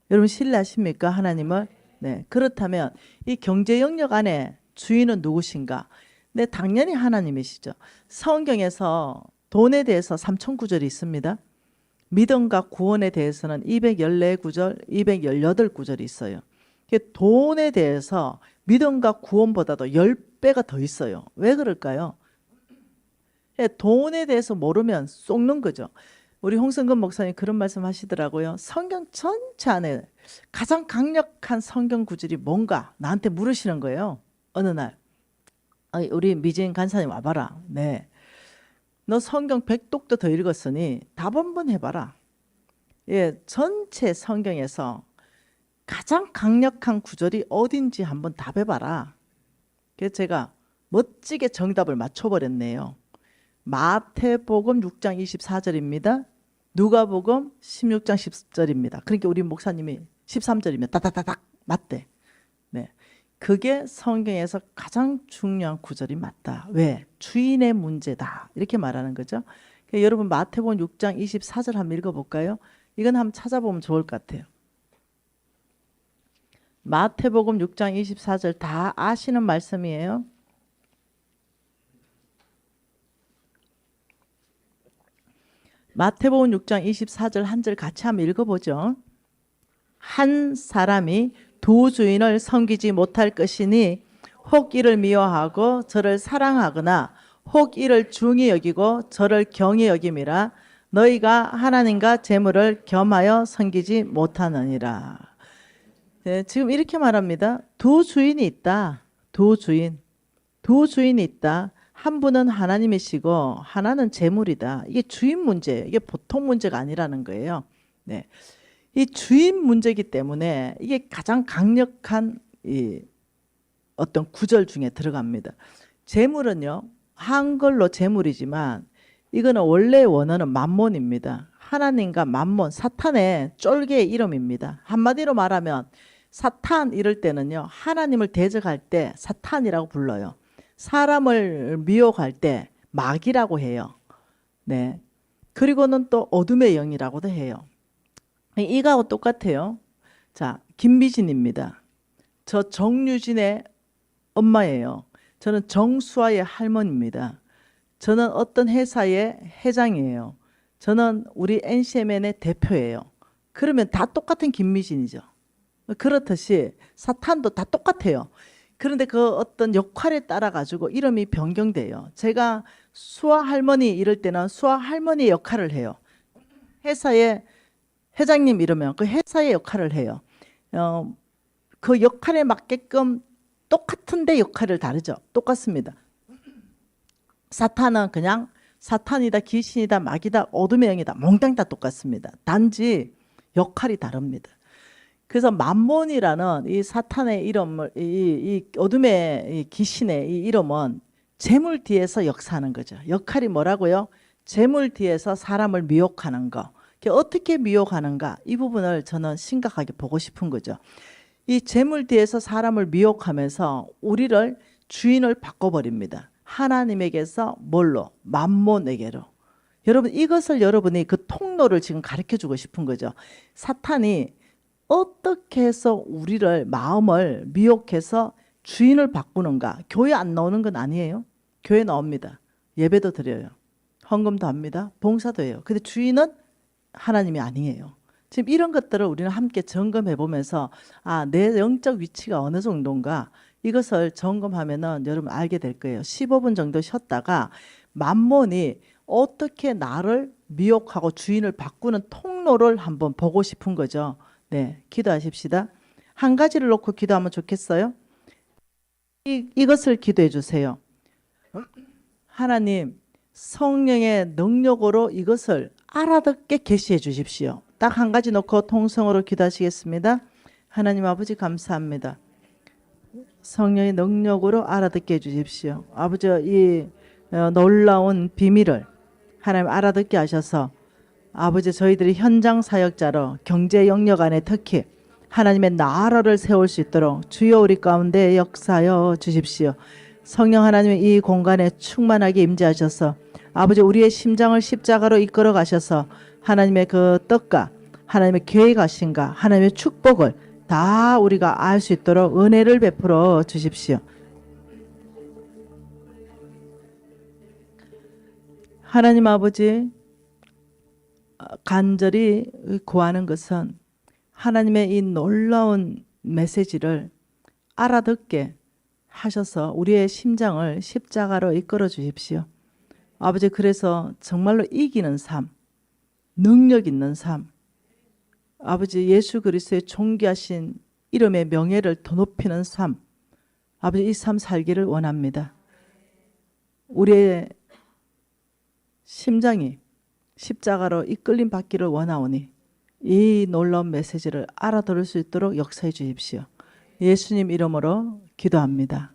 여러분 신뢰하십니까? 하나님을? 네. 그렇다면 이 경제 영역 안에 주인은 누구신가? 네, 당연히 하나님이시죠. 성경에서 돈에 대해서 3,000구절이 있습니다. 믿음과 구원에 대해서는 214구절, 218구절이 있어요. 돈에 대해서 믿음과 구원보다도 10배가 더 있어요. 왜 그럴까요? 돈에 대해서 모르면 속는 거죠. 우리 홍성근 목사님 그런 말씀 하시더라고요. 성경 전체 안에 가장 강력한 성경 구절이 뭔가 나한테 물으시는 거예요. 어느 날 우리 미진 간사님 와봐라. 네, 너 성경 100독도 더 읽었으니 답 한번 해봐라. 예, 전체 성경에서 가장 강력한 구절이 어딘지 한번 답해봐라. 그래서 제가 멋지게 정답을 맞춰버렸네요. 마태복음 6장 24절입니다. 누가복음 16장 10절입니다. 그러니까 우리 목사님이 13절이면 따다다닥 맞대. 네, 그게 성경에서 가장 중요한 구절이 맞다. 왜? 주인의 문제다. 이렇게 말하는 거죠. 그러니까 여러분 마태복음 6장 24절 한번 읽어볼까요? 이건 한번 찾아보면 좋을 것 같아요. 마태복음 6장 24절 다 아시는 말씀이에요. 마태복음 6장 24절 한 절 같이 한번 읽어보죠. 한 사람이 두 주인을 섬기지 못할 것이니 혹 이를 미워하고 저를 사랑하거나 혹 이를 중히 여기고 저를 경히 여김이라. 너희가 하나님과 재물을 겸하여 섬기지 못하느니라. 네, 지금 이렇게 말합니다. 두 주인이 있다. 두 주인이 있다. 한 분은 하나님이시고 하나는 재물이다. 이게 주인 문제예요. 이게 보통 문제가 아니라는 거예요. 네, 이 주인 문제이기 때문에 이게 가장 강력한 이 어떤 구절 중에 들어갑니다. 재물은요, 한글로 재물이지만 이거는 원래 원어는 맘몬입니다. 하나님과 맘몬, 사탄의 쫄개의 이름입니다. 한마디로 말하면 사탄 이럴 때는요, 하나님을 대적할 때 사탄이라고 불러요. 사람을 미혹할 때 마귀라고 해요. 네, 그리고는 또 어둠의 영이라고도 해요. 이거하고 똑같아요. 자, 김미진입니다. 저 정유진의 엄마예요. 저는 정수아의 할머니입니다. 저는 어떤 회사의 회장이에요. 저는 우리 NCMN의 대표예요. 그러면 다 똑같은 김미진이죠. 그렇듯이 사탄도 다 똑같아요. 그런데 그 어떤 역할에 따라 가지고 이름이 변경돼요. 제가 수아 할머니 이럴 때는 수아 할머니의 역할을 해요. 회사의 회장님 이러면 그 회사의 역할을 해요. 그 역할에 맞게끔 똑같은데 역할을 다르죠. 똑같습니다. 사탄은 그냥 사탄이다, 귀신이다, 마귀다, 어둠의 영이다, 몽땅 다 똑같습니다. 단지 역할이 다릅니다. 그래서 맘몬이라는 이 사탄의 이름을, 이 어둠의 이 귀신의 이 이름은 재물 뒤에서 역사하는 거죠. 역할이 뭐라고요? 재물 뒤에서 사람을 미혹하는 거. 어떻게 미혹하는가? 이 부분을 저는 심각하게 보고 싶은 거죠. 이 재물 뒤에서 사람을 미혹하면서 우리를 주인을 바꿔버립니다. 하나님에게서 뭘로? 맘몬에게로. 여러분, 이것을 여러분이 그 통로를 지금 가르쳐 주고 싶은 거죠. 사탄이 어떻게 해서 우리를 마음을 미혹해서 주인을 바꾸는가? 교회 안 나오는 건 아니에요. 교회 나옵니다. 예배도 드려요. 헌금도 합니다. 봉사도 해요. 근데 주인은 하나님이 아니에요. 지금 이런 것들을 우리는 함께 점검해 보면서 내 영적 위치가 어느 정도인가 이것을 점검하면은 여러분 알게 될 거예요. 15분 정도 쉬었다가 만몬이 어떻게 나를 미혹하고 주인을 바꾸는 통로를 한번 보고 싶은 거죠. 네, 기도하십시다. 한 가지를 놓고 기도하면 좋겠어요. 이것을 기도해 주세요. 하나님, 성령의 능력으로 이것을 알아듣게 계시해 주십시오. 딱 한 가지 놓고 통성으로 기도하시겠습니다. 하나님 아버지 감사합니다. 성령의 능력으로 알아듣게 해 주십시오. 아버지, 이 놀라운 비밀을 하나님 알아듣게 하셔서 아버지, 저희들이 현장 사역자로 경제 영역 안에 특히 하나님의 나라를 세울 수 있도록 주여 우리 가운데 역사하여 주십시오. 성령 하나님의 이 공간에 충만하게 임재하셔서 아버지, 우리의 심장을 십자가로 이끌어 가셔서 하나님의 그 뜻과 하나님의 계획하신가 하나님의 축복을 다 우리가 알 수 있도록 은혜를 베풀어 주십시오. 하나님 아버지, 간절히 구하는 것은 하나님의 이 놀라운 메시지를 알아듣게 하셔서 우리의 심장을 십자가로 이끌어 주십시오. 아버지, 그래서 정말로 이기는 삶, 능력 있는 삶, 아버지 예수 그리스도의 존귀하신 이름의 명예를 더 높이는 삶, 아버지 이 삶 살기를 원합니다. 우리의 심장이 십자가로 이끌림 받기를 원하오니 이 놀라운 메시지를 알아들을 수 있도록 역사해 주십시오. 예수님 이름으로 기도합니다.